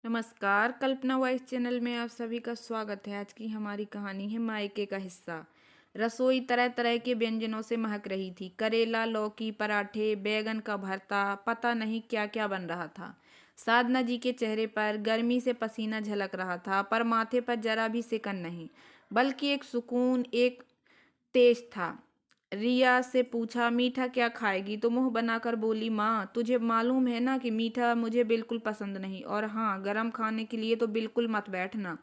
नमस्कार, कल्पना voice channel में आप सभी का स्वागत है। आज की हमारी कहानी है मायके का हिस्सा। रसोई तरह तरह के व्यंजनों से महक रही थी। करेला, लौकी, पराठे, बैगन का भरता, पता नहीं क्या क्या बन रहा था। साधना जी के चेहरे पर गर्मी से पसीना झलक रहा था, पर माथे पर जरा भी सिकन नहीं, बल्कि एक सुकून, एक तेज था। रिया से पूछा, मीठा क्या खाएगी? तो मुंह बनाकर बोली, माँ तुझे मालूम है ना कि मीठा मुझे बिल्कुल पसंद नहीं, और हाँ, गरम खाने के लिए तो बिल्कुल मत बैठना।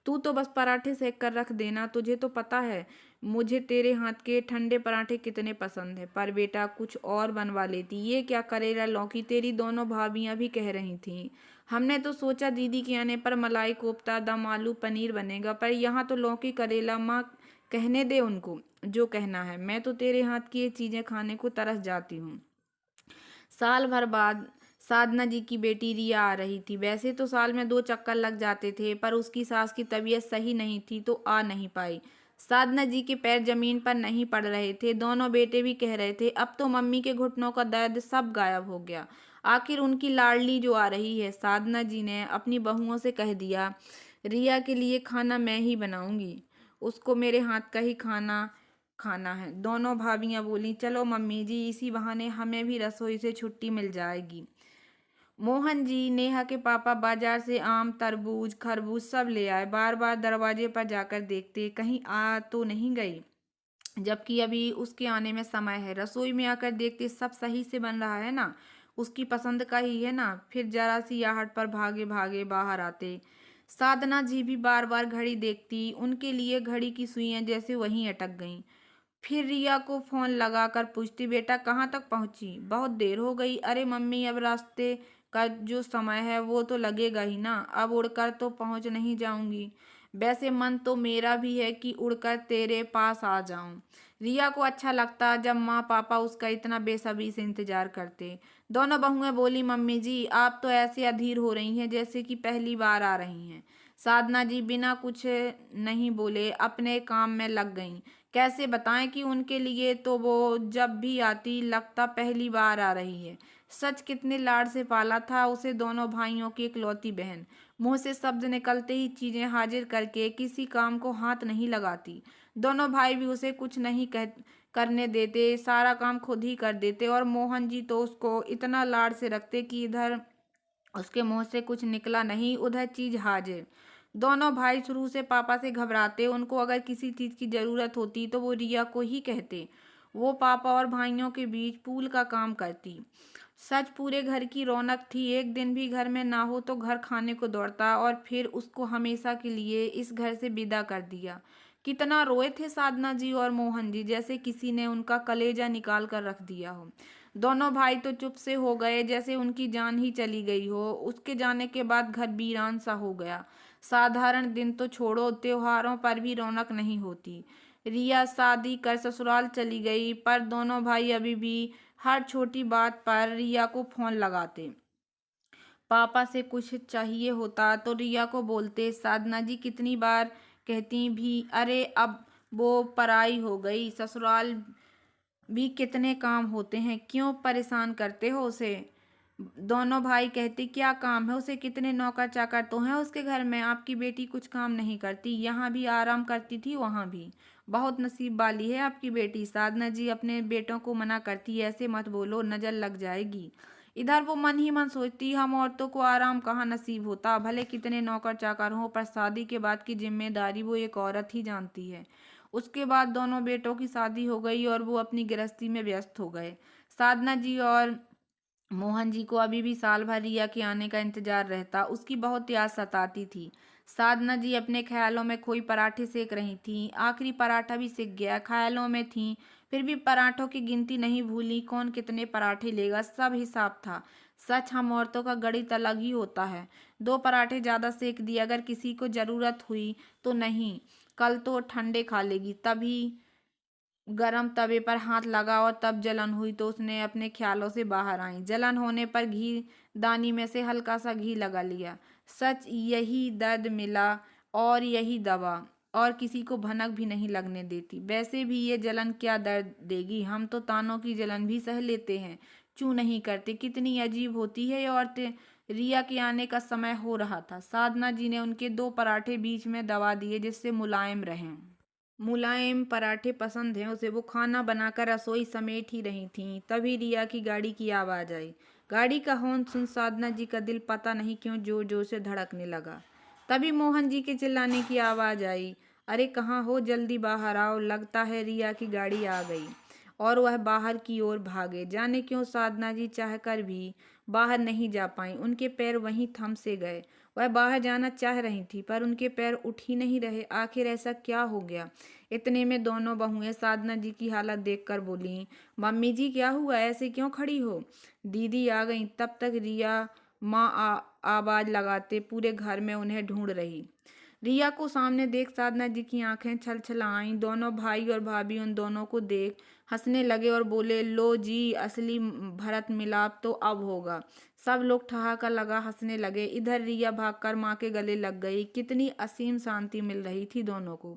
तू तो बस पराठे सेक कर रख देना। तुझे तो पता है मुझे तेरे हाथ के ठंडे पराठे कितने पसंद है। पर बेटा कुछ और बनवा लेती। ये क्या करेला लौकी? तेरी दोनों भाभियां भी कह रही थीं। हमने तो सोचा दीदी के आने पर मलाई कोफ्ता, दम आलू, पनीर बनेगा, पर यहाँ तो लौकी करेला। माँ कहने दे उनको जो कहना है। मैं तो तेरे हाथ की ये चीजें खाने को तरस जाती हूँ। साल भर बाद साधना जी की बेटी रिया आ रही थी। वैसे तो साल में 2 चक्कर लग जाते थे, पर उसकी सास की तबीयत सही नहीं थी तो आ नहीं पाई। साधना जी के पैर जमीन पर नहीं पड़ रहे थे। दोनों बेटे भी कह रहे थे, अब तो मम्मी के घुटनों का दर्द सब गायब हो गया। आखिर उनकी लाडली जो आ रही है। साधना जी ने अपनी बहुओं से कह दिया, रिया के लिए खाना मैं ही बनाऊंगी। उसको मेरे हाथ का ही खाना खाना है। दोनों भाभियां बोली, चलो मम्मी जी, इसी बहाने हमें भी रसोई से छुट्टी मिल जाएगी। मोहन जी, नेहा के पापा, बाजार से आम, तरबूज, खरबूज सब ले आए। बार बार दरवाजे पर जाकर देखते कहीं आ तो नहीं गई, जबकि अभी उसके आने में समय है। रसोई में आकर देखते सब सही से बन रहा है ना, उसकी पसंद का ही है ना। फिर जरा सी आहट पर भागे भागे बाहर आते। साधना जी भी बार बार घड़ी देखती। उनके लिए घड़ी की सुइयां जैसे वहीं अटक गईं। फिर रिया को फोन लगाकर पूछती, बेटा कहाँ तक पहुंची? बहुत देर हो गई। अरे मम्मी, अब रास्ते का जो समय है वो तो लगेगा ही ना। अब उड़कर तो पहुंच नहीं जाऊंगी। वैसे मन तो मेरा भी है कि उड़कर तेरे पास आ जाऊं। रिया को अच्छा लगता जब माँ पापा उसका इतना बेसब्री से इंतजार करते। दोनों बहुएं बोली, मम्मी जी आप तो ऐसे अधीर हो रही हैं जैसे कि पहली बार आ रही हैं। साधना जी बिना कुछ नहीं बोले अपने काम में लग गईं। कैसे बताएं कि उनके लिए तो वो जब भी आती लगता पहली बार आ रही है। सच कितने लाड से पाला था उसे दोनों भाइयों की इकलौती बहन। मुंह से शब्द निकलते ही चीजें हाजिर करके किसी काम को हाथ नहीं लगाती। दोनों भाई भी उसे कुछ नहीं करने देते, सारा काम खुद ही कर देते। और मोहन जी तो उसको इतना लाड से रखते कि इधर उसके मुंह से कुछ निकला नहीं, उधर चीज हाजिर। दोनों भाई शुरू से पापा से घबराते। उनको अगर किसी चीज की जरूरत होती तो वो रिया को ही कहते। वो पापा और भाइयों के बीच पुल का काम करती। सच पूरे घर की रौनक थी। एक दिन भी घर में ना हो तो घर खाने को दौड़ता, और फिर उसको हमेशा के लिए इस घर से विदा कर दिया। कितना रोए थे साधना जी और मोहन जी, जैसे किसी ने उनका कलेजा निकाल कर रख दिया हो। दोनों भाई तो चुप से हो गए, जैसे उनकी जान ही चली गई हो। उसके जाने के बाद घर वीरान सा हो गया। साधारण दिन तो छोड़ो, त्योहारों पर भी रौनक नहीं होती। रिया शादी कर ससुराल चली गई, पर दोनों भाई अभी भी हर छोटी बात पर रिया को फोन लगाते। पापा से कुछ चाहिए होता तो रिया को बोलते। साधना जी कितनी बार कहती भी, अरे अब वो पराई हो गई, ससुराल भी कितने काम होते हैं, क्यों परेशान करते हो उसे? दोनों भाई कहते, क्या काम है उसे? कितने नौकर चाकर तो हैं उसके घर में। आपकी बेटी कुछ काम नहीं करती, यहाँ भी आराम करती थी वहाँ भी। बहुत नसीब वाली है आपकी बेटी। साधना जी अपने बेटों को मना करती, ऐसे मत बोलो, नजर लग जाएगी। इधर वो मन ही मन सोचती, हम औरतों को आराम कहाँ नसीब होता, भले कितने नौकर चाकर हों, पर शादी के बाद की जिम्मेदारी वो एक औरत ही जानती है। उसके बाद दोनों बेटों की शादी हो गई और वो अपनी गृहस्थी में व्यस्त हो गए। साधना जी और मोहन जी को अभी भी साल भर रिया के आने का इंतजार रहता। उसकी बहुत याद सताती थी। साधना जी अपने ख्यालों में खोई पराठे सेक रही थीं। आखिरी पराठा भी सिक गया। ख्यालों में थीं, फिर भी पराठों की गिनती नहीं भूली। कौन कितने पराठे लेगा, सब हिसाब था। सच हम औरतों का गणित अलग ही होता है। 2 पराठे ज्यादा सेक दिए, अगर किसी को जरूरत हुई तो नहीं, कल तो ठंडे खा लेगी। तभी गरम तवे पर हाथ लगा और तब जलन हुई तो उसने अपने ख्यालों से बाहर आई। जलन होने पर घी दानी में से हल्का सा घी लगा लिया। सच यही दर्द मिला, और यही दवा, और किसी को भनक भी नहीं लगने देती। वैसे भी ये जलन क्या दर्द देगी, हम तो तानों की जलन भी सह लेते हैं, क्यों नहीं करते? कितनी अजीब होती है ये औरतें, रिया के आने का समय हो रहा था। साधना जी ने उनके 2 पराठे बीच में दबा दिए जिससे मुलायम रहें। मुलायम पराठे पसंद हैं उसे। वो खाना बनाकर रसोई समेट ही रही थीं, तभी रिया की गाड़ी की आवाज़ आई। गाड़ी का हॉर्न सुन साधना जी का दिल पता नहीं क्यों जोर जोर से धड़कने लगा। तभी मोहन जी के चिल्लाने की आवाज़ आई, अरे कहाँ हो, जल्दी बाहर आओ, लगता है रिया की गाड़ी आ गई। और वह बाहर की ओर भागे। जाने क्यों साधना जी चाहकर भी बाहर नहीं जा पाईं। उनके पैर वहीं थम से गए। वह बाहर जाना चाह रही थी पर उनके पैर उठ ही नहीं रहे। आखिर ऐसा क्या हो गया? इतने में दोनों बहुएं साधना जी की हालत देखकर बोली, मम्मी जी क्या हुआ, ऐसे क्यों खड़ी हो? दीदी आ गई। तब तक रिया माँ आवाज लगाते पूरे घर में उन्हें ढूंढ रही। रिया को सामने देख साधना जी की आंखें छलछला आईं। दोनों भाई और भाभी उन दोनों को देख हंसने लगे और बोले, लो जी, असली भरत मिलाप तो अब होगा। सब लोग ठहाका लगा हंसने लगे। इधर रिया भागकर माँ के गले लग गई। कितनी असीम शांति मिल रही थी दोनों को।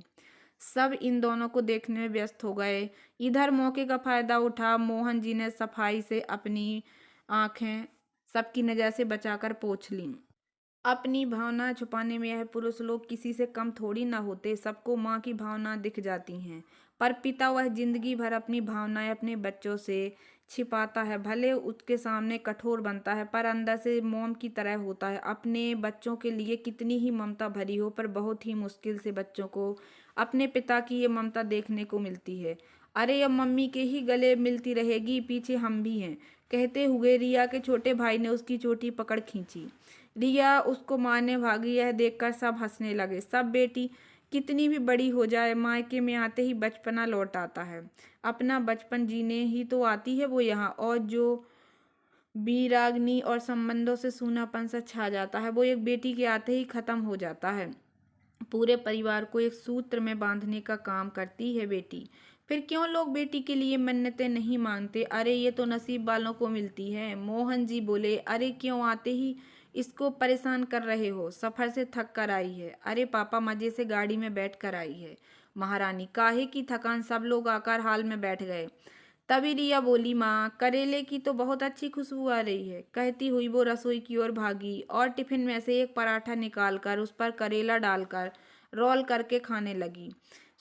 सब इन दोनों को देखने में व्यस्त हो गए। इधर मौके का फायदा उठा मोहन जी ने सफाई से अपनी आंखें सबकी नजर से बचाकर पोंछ लीं। अपनी भावना छुपाने में यह पुरुष लोग किसी से कम थोड़ी ना होते। सबको माँ की भावना दिख जाती हैं, पर पिता वह जिंदगी भर अपनी भावनाएं अपने बच्चों से छिपाता है। भले उसके सामने कठोर बनता है पर अंदर से मोम की तरह होता है। अपने बच्चों के लिए कितनी ही ममता भरी हो पर बहुत ही मुश्किल से बच्चों को अपने पिता की ये ममता देखने को मिलती है। अरे अब मम्मी के ही गले मिलती रहेगी, पीछे हम भी हैं, कहते हुए रिया के छोटे भाई ने उसकी चोटी पकड़ खींची। रिया उसको मारने भागी। यह देखकर सब हंसने लगे। सब बेटी कितनी भी बड़ी हो जाए मायके में आते ही बचपना लौट आता है। अपना बचपन जीने ही तो आती है वो यहाँ, और जो बीरागनी और संबंधों से सूनापन सा छा जाता है वो एक बेटी के आते ही खत्म हो जाता है। पूरे परिवार को एक सूत्र में बांधने का काम करती है बेटी। फिर क्यों लोग बेटी के लिए मन्नतें नहीं मांगते? अरे ये तो नसीब वालों को मिलती है। मोहन जी बोले, अरे क्यों आते ही इसको परेशान कर रहे हो? सफर से थक कर आई है। अरे पापा मजे से गाड़ी में बैठ कर आई है। महारानी काहे की थकान? सब लोग आकर हाल में बैठ गए। तभी रिया बोली, माँ करेले की तो बहुत अच्छी खुशबू आ रही है। कहती हुई वो रसोई की ओर भागी और टिफिन में से एक पराठा निकालकर उस पर करेला डालकर रोल करके खाने लगी।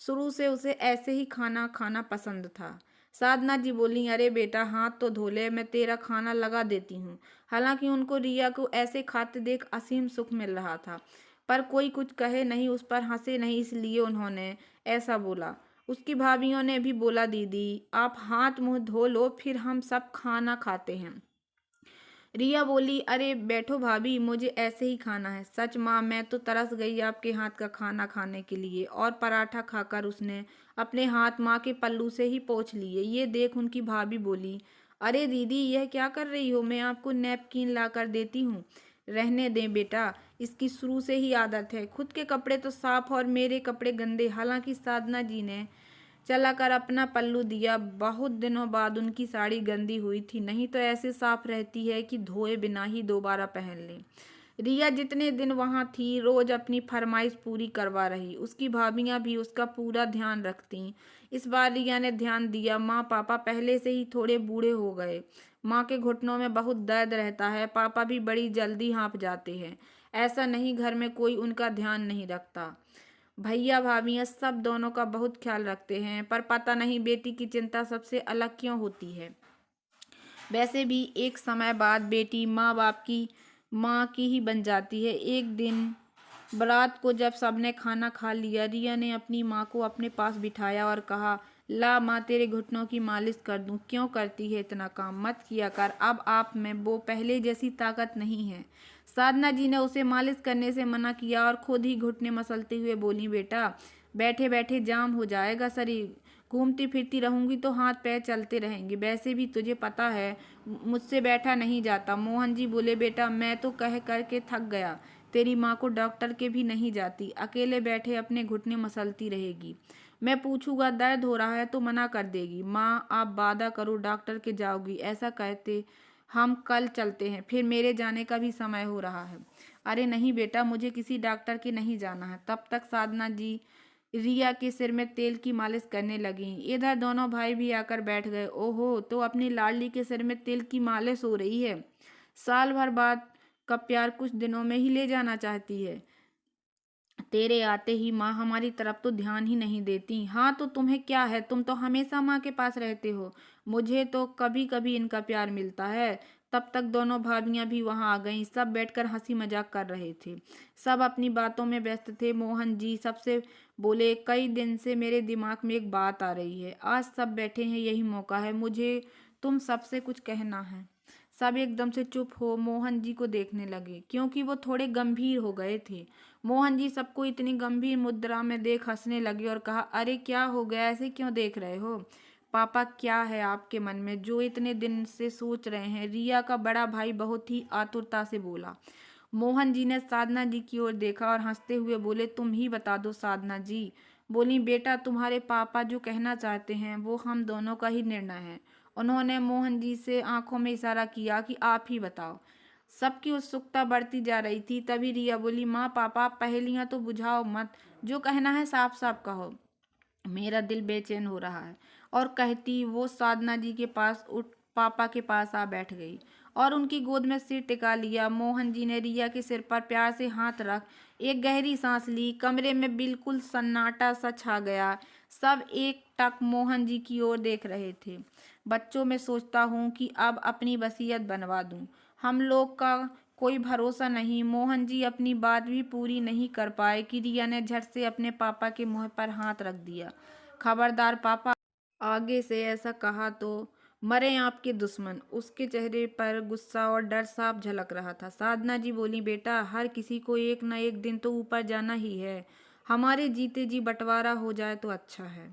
शुरू से उसे ऐसे ही खाना खाना पसंद था। साधना जी बोली, अरे बेटा हाथ तो धो ले, मैं तेरा खाना लगा देती हूँ। हालांकि उनको रिया को ऐसे खाते देख असीम सुख मिल रहा था, पर कोई कुछ कहे नहीं, उस पर हंसे नहीं, इसलिए उन्होंने ऐसा बोला। उसकी भाभीियों ने भी बोला, दीदी आप हाथ मुंह धो लो, फिर हम सब खाना खाते हैं। रिया बोली, अरे बैठो भाभी, मुझे ऐसे ही खाना है। सच माँ, मैं तो तरस गई आपके हाथ का खाना खाने के लिए। और पराठा खाकर उसने अपने हाथ माँ के पल्लू से ही पोंछ लिए। ये देख उनकी भाभी बोली, अरे दीदी यह क्या कर रही हो? मैं आपको नैपकिन ला कर देती हूँ। रहने दें बेटा, इसकी शुरू से ही आदत है। खुद के कपड़े तो साफ और मेरे कपड़े गंदे। हालांकि साधना जी ने चलाकर अपना पल्लू दिया। बहुत दिनों बाद उनकी साड़ी गंदी हुई थी, नहीं तो ऐसे साफ रहती है कि धोए बिना ही दोबारा पहन लें। रिया जितने दिन वहां थी रोज अपनी फरमाइश पूरी करवा रही। उसकी भाभियां भी उसका पूरा ध्यान रखती। इस बार रिया ने ध्यान दिया। माँ पापा पहले से ही थोड़े बूढ़े हो गए। माँ के घुटनों में बहुत दर्द रहता है। पापा भी बड़ी जल्दी हाँफ जाते हैं। ऐसा नहीं घर में कोई उनका ध्यान नहीं रखता। भैया भाभियाँ सब दोनों का बहुत ख्याल रखते हैं, पर पता नहीं बेटी की चिंता सबसे अलग क्यों होती है। वैसे भी एक समय बाद बेटी माँ बाप की माँ की ही बन जाती है। एक दिन बारात को जब सबने खाना खा लिया, रिया ने अपनी माँ को अपने पास बिठाया और कहा, ला माँ तेरे घुटनों की मालिश कर दूं। क्यों करती है इतना काम? मत किया कर, अब आप में वो पहले जैसी ताकत नहीं है। साधना जी ने उसे मालिश करने से मना किया और खुद ही घुटने मसलते हुए बोली, बेटा बैठे बैठे जाम हो जाएगा शरीर, घूमती फिरती रहूंगी तो हाथ पैर चलते रहेंगे। वैसे भी तुझे पता है मुझसे बैठा नहीं जाता। मोहन जी बोले, बेटा मैं तो कह करके थक गया, तेरी माँ को डॉक्टर के भी नहीं जाती, अकेले बैठे अपने घुटने मसलती रहेगी। मैं पूछूंगा दर्द हो रहा है तो मना कर देगी। माँ आप वादा करो डॉक्टर के जाओगी। ऐसा कहते हम कल चलते हैं, फिर मेरे जाने का भी समय हो रहा है। अरे नहीं बेटा, मुझे किसी डॉक्टर के नहीं जाना है। तब तक साधना जी रिया के सिर में तेल की मालिश करने लगी। इधर दोनों भाई भी आकर बैठ गए। ओहो, तो अपनी लाडली के सिर में तेल की मालिश हो रही है। साल भर बाद का प्यार कुछ दिनों में ही ले जाना चाहती है। तेरे आते ही माँ हमारी तरफ तो ध्यान ही नहीं देती। हाँ तो तुम्हें क्या है, तुम तो हमेशा माँ के पास रहते हो। मुझे तो कभी कभी इनका प्यार मिलता है। तब तक दोनों भाभियां भी वहां आ गईं। सब बैठकर हंसी मजाक कर रहे थे। सब अपनी बातों में व्यस्त थे। मोहन जी सबसे बोले, कई दिन से मेरे दिमाग में एक बात आ रही है। आज सब बैठे हैं, यही मौका है, मुझे तुम सबसे कुछ कहना है। सब एकदम से चुप हो मोहन जी को देखने लगे, क्योंकि वो थोड़े गंभीर हो गए थे। मोहन जी सबको इतनी गंभीर मुद्रा में देख हंसने लगे और कहा, अरे क्या हो गया, ऐसे क्यों देख रहे हो? पापा, क्या है आपके मन में जो इतने दिन से सोच रहे हैं? रिया का बड़ा भाई बहुत ही आतुरता से बोला। मोहन जी ने साधना जी की ओर देखा और हंसते हुए बोले, तुम ही बता दो साधना जी। बोली, बेटा तुम्हारे पापा जो कहना चाहते हैं वो हम दोनों का ही निर्णय है। उन्होंने मोहन जी से आंखों में इशारा किया कि आप ही बताओ। सबकी उत्सुकता बढ़ती जा रही थी। तभी रिया बोली, माँ पापा आप पहेलियां तो बुझाओ मत, जो कहना है साफ साफ कहो, मेरा दिल बेचैन हो रहा है। और कहती वो साधना जी के पास उठ पापा के पास आ बैठ गई और उनकी गोद में सिर टिका लिया। मोहन जी ने रिया के सिर पर प्यार से हाथ रख एक गहरी सांस ली। कमरे में बिल्कुल सन्नाटा सा छा गया। सब एक टक मोहन जी की ओर देख रहे थे। बच्चों में सोचता हूँ कि अब अपनी वसीयत बनवा दूं। हम लोग का कोई भरोसा नहीं। मोहन जी अपनी बात भी पूरी नहीं कर पाए कि रिया ने झट से अपने पापा के मुंह पर हाथ रख दिया। खबरदार पापा, आगे से ऐसा कहा तो मरे आपके दुश्मन। उसके चेहरे पर गुस्सा और डर साफ झलक रहा था। साधना जी बोली, बेटा हर किसी को एक न एक दिन तो ऊपर जाना ही है। हमारे जीते जी बंटवारा हो जाए तो अच्छा है।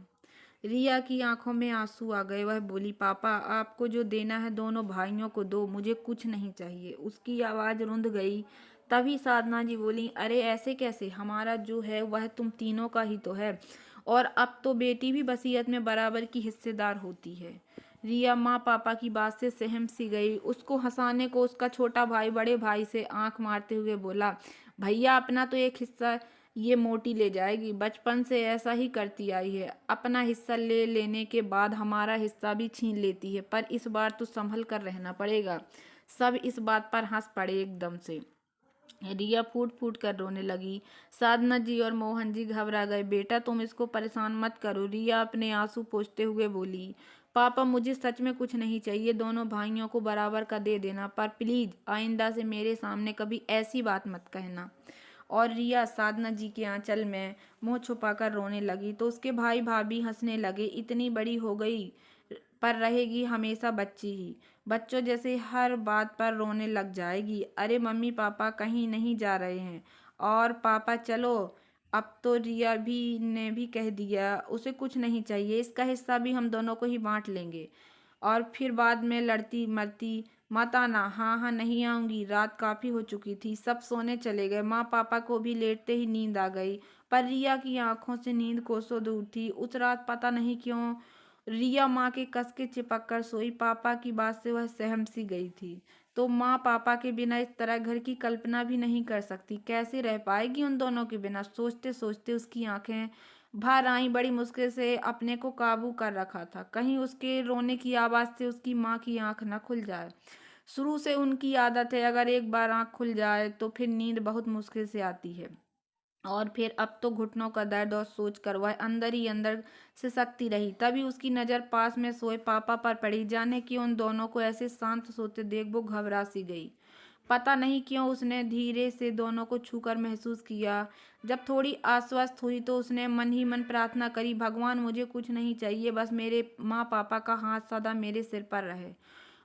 रिया की आंखों में आंसू आ गए। वह बोली, पापा आपको जो देना है दोनों भाइयों को दो, मुझे कुछ नहीं चाहिए। उसकी आवाज रुंध गई। तभी साधना जी बोली, अरे ऐसे कैसे, हमारा जो है वह तुम तीनों का ही तो है, और अब तो बेटी भी वसीयत में बराबर की हिस्सेदार होती है। रिया माँ पापा की बात से सहम सी गई। उसको हंसाने को उसका छोटा भाई बड़े भाई से आंख मारते हुए बोला, भैया अपना तो एक हिस्सा ये मोटी ले जाएगी, बचपन से ऐसा ही करती आई है। अपना हिस्सा ले लेने के बाद हमारा हिस्सा भी छीन लेती है, पर इस बार तो संभल कर रहना पड़ेगा। सब इस बात पर हंस पड़े एकदम से। रिया फूट फूट कर रोने लगी। साधना जी और मोहन जी घबरा गए। बेटा तुम इसको परेशान मत करो, रिया अपने आंसू पोंछते हुए बोली। पापा मुझे सच में कुछ नहीं चाहिए, दोनों भाइयों को बराबर का दे देना, पर प्लीज आइंदा से मेरे सामने कभी ऐसी बात मत कहना। और रिया साधना जी के आंचल में मुंह छुपाकर रोने लगी तो उसके भाई भाभी हंसने लगे। इतनी बड़ी हो गई पर रहेगी हमेशा बच्ची ही, बच्चों जैसे हर बात पर रोने लग जाएगी। अरे मम्मी पापा कहीं नहीं जा रहे हैं? और पापा चलो, अब तो रिया भी ने भी कह दिया उसे कुछ नहीं चाहिए, इसका हिस्सा भी हम दोनों को ही बांट लेंगे, और फिर बाद में लड़ती मरती मत आना। हाँ हाँ नहीं आऊंगी। रात काफी हो चुकी थी, सब सोने चले गए। माँ पापा को भी लेटते ही नींद आ गई, पर रिया की आंखों से नींद कोसों दूर थी। उस रात पता नहीं क्यों रिया माँ के कस के चिपक कर सोई। पापा की बात से वह सहम सी गई थी, तो माँ पापा के बिना इस तरह घर की कल्पना भी नहीं कर सकती। कैसे रह पाएगी उन दोनों के बिना? सोचते सोचते उसकी आंखें भर आई। बड़ी मुश्किल से अपने को काबू कर रखा था, कहीं उसके रोने की आवाज से उसकी माँ की आंख न खुल जाए। शुरू से उनकी आदत है, अगर एक बार आंख खुल जाए तो फिर नींद बहुत मुश्किल से आती है। और फिर अब तो घुटनों का दर्द और सोच कर वह अंदर ही अंदर सिसकती रही। तभी उसकी नज़र पास में सोए पापा पर पड़ी। जाने कि उन दोनों को ऐसे शांत सोते देख वो घबरा सी गई। पता नहीं क्यों उसने धीरे से दोनों को छूकर महसूस किया। जब थोड़ी आश्वस्त हुई तो उसने मन ही मन प्रार्थना करी, भगवान मुझे कुछ नहीं चाहिए, बस मेरे माँ पापा का हाथ सदा मेरे सिर पर रहे।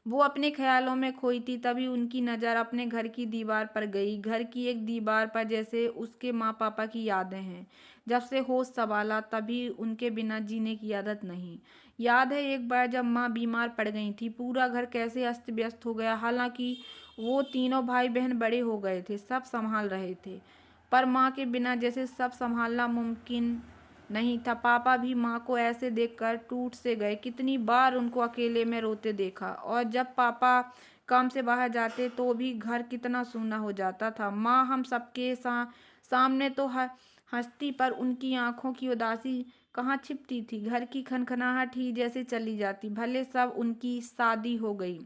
वो अपने ख्यालों में खोई थी। तभी उनकी नज़र अपने घर की दीवार पर गई। घर की एक दीवार पर जैसे उसके माँ पापा की यादें हैं। जब से होश संभाला तभी उनके बिना जीने की आदत नहीं। याद है एक बार जब माँ बीमार पड़ गई थी, पूरा घर कैसे अस्त व्यस्त हो गया। हालांकि वो तीनों भाई बहन बड़े हो गए थे, सब संभाल रहे थे, पर माँ के बिना जैसे सब संभालना मुमकिन नहीं था। पापा भी माँ को ऐसे देखकर टूट से गए। कितनी बार उनको अकेले में रोते देखा, और जब पापा काम से बाहर जाते तो भी घर कितना सूना हो जाता था। माँ हम सबके सामने तो हंसती, पर उनकी आंखों की उदासी कहाँ छिपती थी। घर की खनखनाहट ही जैसे चली जाती। भले सब उनकी शादी हो गई,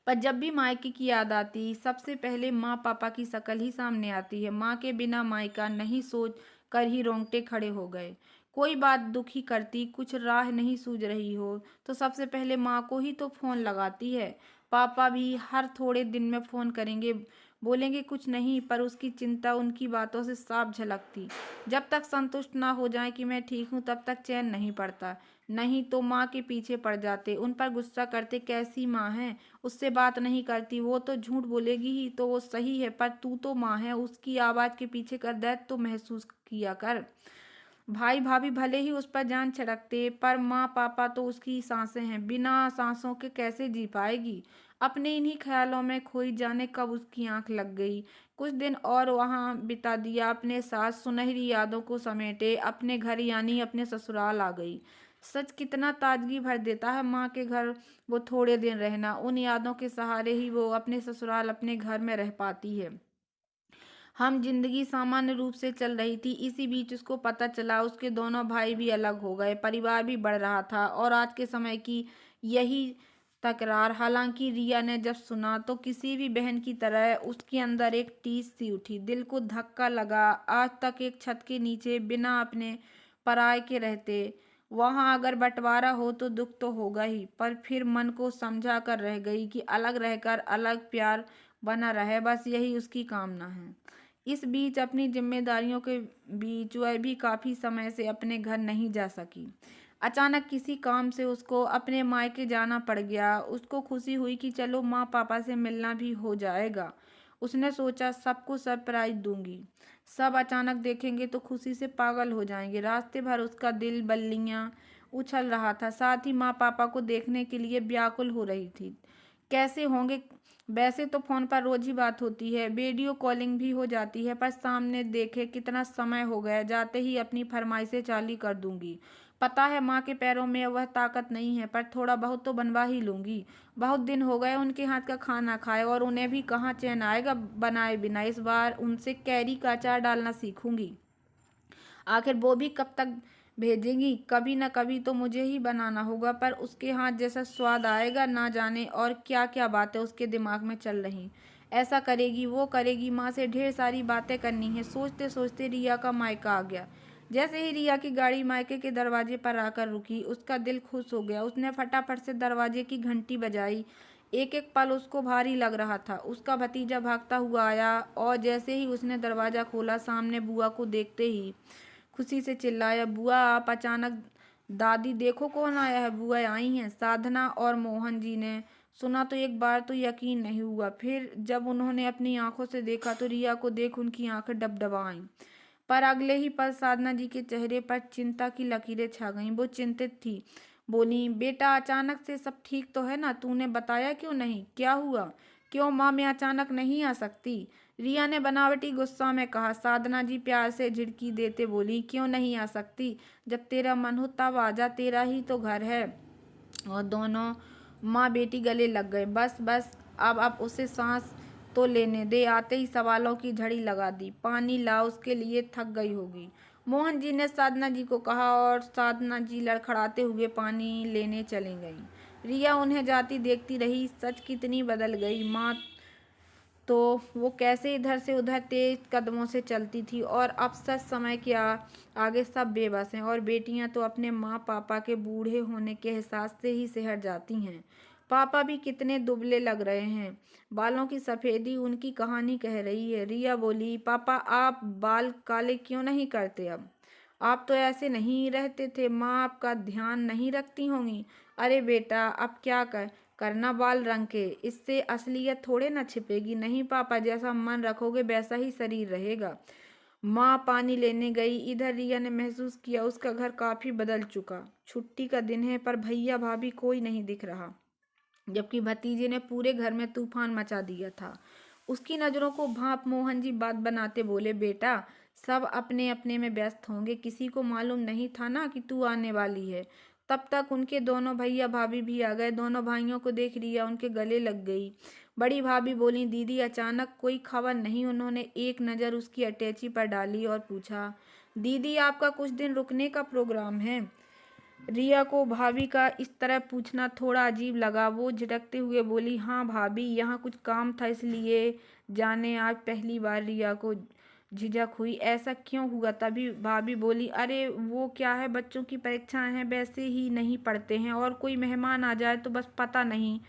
पर जब भी मायके की याद आती, सबसे पहले माँ पापा की शक्ल ही सामने आती है। माँ के बिना मायका नहीं सोच कर ही रोंगटे खड़े हो गए। कोई बात दुखी करती, कुछ राह नहीं सूझ रही हो, तो सबसे पहले माँ को ही तो फोन लगाती है। पापा भी हर थोड़े दिन में फोन करेंगे, बोलेंगे कुछ नहीं, पर उसकी चिंता उनकी बातों से साफ झलकती। जब तक संतुष्ट ना हो जाए कि मैं ठीक हूँ, तब तक चैन नहीं पड़ता। नहीं तो माँ के पीछे पड़ जाते, उन पर गुस्सा करते, कैसी माँ है, उससे बात नहीं करती, वो तो झूठ बोलेगी ही, तो वो सही है, पर तू तो माँ है, उसकी आवाज़ के पीछे का दर्द तो महसूस किया कर। भाई भाभी भले ही उस पर जान छिड़कते, पर माँ पापा तो उसकी सांसें हैं, बिना सांसों के कैसे जी पाएगी। अपने इन्हीं ख्यालों में खोई, जाने कब उसकी आंख लग गई। कुछ दिन और वहां बिता दिया अपने साथ, सुनहरी यादों को समेटे अपने घर यानी अपने ससुराल आ गई। सच कितना ताजगी भर देता है माँ के घर वो थोड़े दिन रहना। उन यादों के सहारे ही वो अपने ससुराल, अपने घर में रह पाती है। हम जिंदगी सामान्य रूप से चल रही थी, इसी बीच उसको पता चला उसके दोनों भाई भी अलग हो गए, परिवार भी बढ़ रहा था, और आज के समय की यही तकरार। हालांकि रिया ने जब सुना तो किसी भी बहन की तरह उसके अंदर एक टीस सी उठी, दिल को धक्का लगा। आज तक एक छत के नीचे बिना अपने पराये के रहते, वहां अगर बंटवारा हो तो दुख तो होगा ही, पर फिर मन को समझा कर रह गई कि अलग रहकर अलग प्यार बना रहे, बस यही उसकी कामना है। इस बीच अपनी जिम्मेदारियों के बीच वह भी काफी समय से अपने घर नहीं जा सकी। अचानक किसी काम से उसको अपने मायके जाना पड़ गया। उसको खुशी हुई कि चलो माँ पापा से मिलना भी हो जाएगा। उसने सोचा सबको सरप्राइज दूंगी, सब अचानक देखेंगे तो खुशी से पागल हो जाएंगे। रास्ते भर उसका दिल बल्लियां उछल रहा था, साथ ही माँ पापा को देखने के लिए व्याकुल हो रही थी। कैसे होंगे? वैसे तो फोन पर रोज ही बात होती है, वीडियो कॉलिंग भी हो जाती है, पर सामने देखे कितना समय हो गया, जाते ही अपनी फरमाइशें चाली कर दूंगी। पता है माँ के पैरों में वह ताकत नहीं है, पर थोड़ा बहुत तो बनवा ही लूंगी। बहुत दिन हो गए उनके हाथ का खाना खाए, और उन्हें भी कहाँ चैन आएगा बनाए बिना। इस बार उनसे कैरी का अचार डालना सीखूंगी। आखिर वो भी कब तक भेजेंगी, कभी न कभी तो मुझे ही बनाना होगा, पर उसके हाथ जैसा स्वाद आएगा ना जाने, और क्या क्या बातें उसके दिमाग में चल रही। ऐसा करेगी, वो करेगी, माँ से ढेर सारी बातें करनी है। सोचते सोचते रिया का मायका आ गया। जैसे ही रिया की गाड़ी मायके के दरवाजे पर आकर रुकी, उसका दिल खुश हो गया। उसने फटाफट से दरवाजे की घंटी बजाई। एक एक पल उसको भारी लग रहा था। उसका भतीजा भागता हुआ आया, और जैसे ही उसने दरवाजा खोला, सामने बुआ को देखते ही खुशी से चिल्लाया, बुआ आप अचानक। दादी देखो कौन आया है। बुआ आई हैं, साधना और मोहन जी ने। सुना तो एक बार तो यकीन नहीं हुआ, फिर जब उन्होंने अपनी आंखों से देखा तो रिया को देख उनकी आंखें डबडबा आईं। पर अगले ही पल साधना जी के चेहरे पर चिंता की लकीरें छा गईं। वो चिंतित थी, बोली, बेटा अचानक से सब ठीक तो है ना? तूने बताया क्यों नहीं? क्या हुआ? क्यों माँ मैं अचानक नहीं आ सकती? रिया ने बनावटी गुस्सा में कहा। साधना जी प्यार से झिड़की देते बोली, क्यों नहीं आ सकती? जब तेरा मन हो तब आजा, तेरा ही तो घर है। और दोनों माँ बेटी गले लग गए। बस बस, अब उसे सांस तो लेने दे। आते ही सवालों की झड़ी लगा दी। पानी ला, उसके लिए थक गई होगी, मोहन जी ने साधना जी को कहा, और साधना जी लड़खड़ाते हुए पानी लेने चली गईं। रिया उन्हें जाती देखती रही। सच कितनी बदल गई माँ तो। वो कैसे इधर से उधर तेज कदमों से चलती थी, और अब सच समय के आगे सब बेबस हैं, और बेटियां तो अपने माँ पापा के बूढ़े होने के एहसास से ही सिहर जाती हैं। पापा भी कितने दुबले लग रहे हैं, बालों की सफेदी उनकी कहानी कह रही है। रिया बोली, पापा आप बाल काले क्यों नहीं करते अब? आप तो ऐसे नहीं रहते थे, माँ आपका ध्यान नहीं रखती होंगी। अरे बेटा अब क्या करना बाल रंग के, इससे असलियत थोड़े ना छिपेगी। नहीं पापा, जैसा मन रखोगे वैसा ही शरीर रहेगा। माँ पानी लेने गई। इधर रिया ने महसूस किया उसका घर काफी बदल चुका। छुट्टी का दिन है, पर भैया भाभी कोई नहीं दिख रहा, जबकि भतीजे ने पूरे घर में तूफान मचा दिया था। उसकी नजरों को भांप मोहन जी बात बनाते बोले, बेटा सब अपने अपने में व्यस्त होंगे, किसी को मालूम नहीं था ना कि तू आने वाली है। तब तक उनके दोनों भैया भाभी भी आ गए। दोनों भाइयों को देख रिया उनके गले लग गई। बड़ी भाभी बोली, दीदी अचानक कोई खबर नहीं? उन्होंने एक नज़र उसकी अटैची पर डाली और पूछा, दीदी आपका कुछ दिन रुकने का प्रोग्राम है? रिया को भाभी का इस तरह पूछना थोड़ा अजीब लगा। वो झिझकते हुए बोली, हाँ भाभी, यहाँ कुछ काम था इसलिए जाने। आज पहली बार रिया को झिझक हुई। ऐसा क्यों हुआ? तभी भाभी बोली, अरे वो क्या है, बच्चों की परीक्षाएं हैं, वैसे ही नहीं पढ़ते हैं, और कोई मेहमान आ जाए तो बस पता नहीं।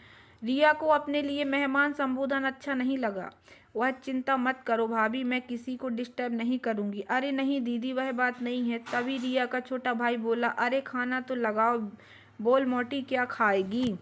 रिया को अपने लिए मेहमान संबोधन अच्छा नहीं लगा। वह, चिंता मत करो भाभी, मैं किसी को डिस्टर्ब नहीं करूंगी। अरे नहीं दीदी, वह बात नहीं है। तभी रिया का छोटा भाई बोला, अरे खाना तो लगाओ, बोल मोटी क्या खाएगी?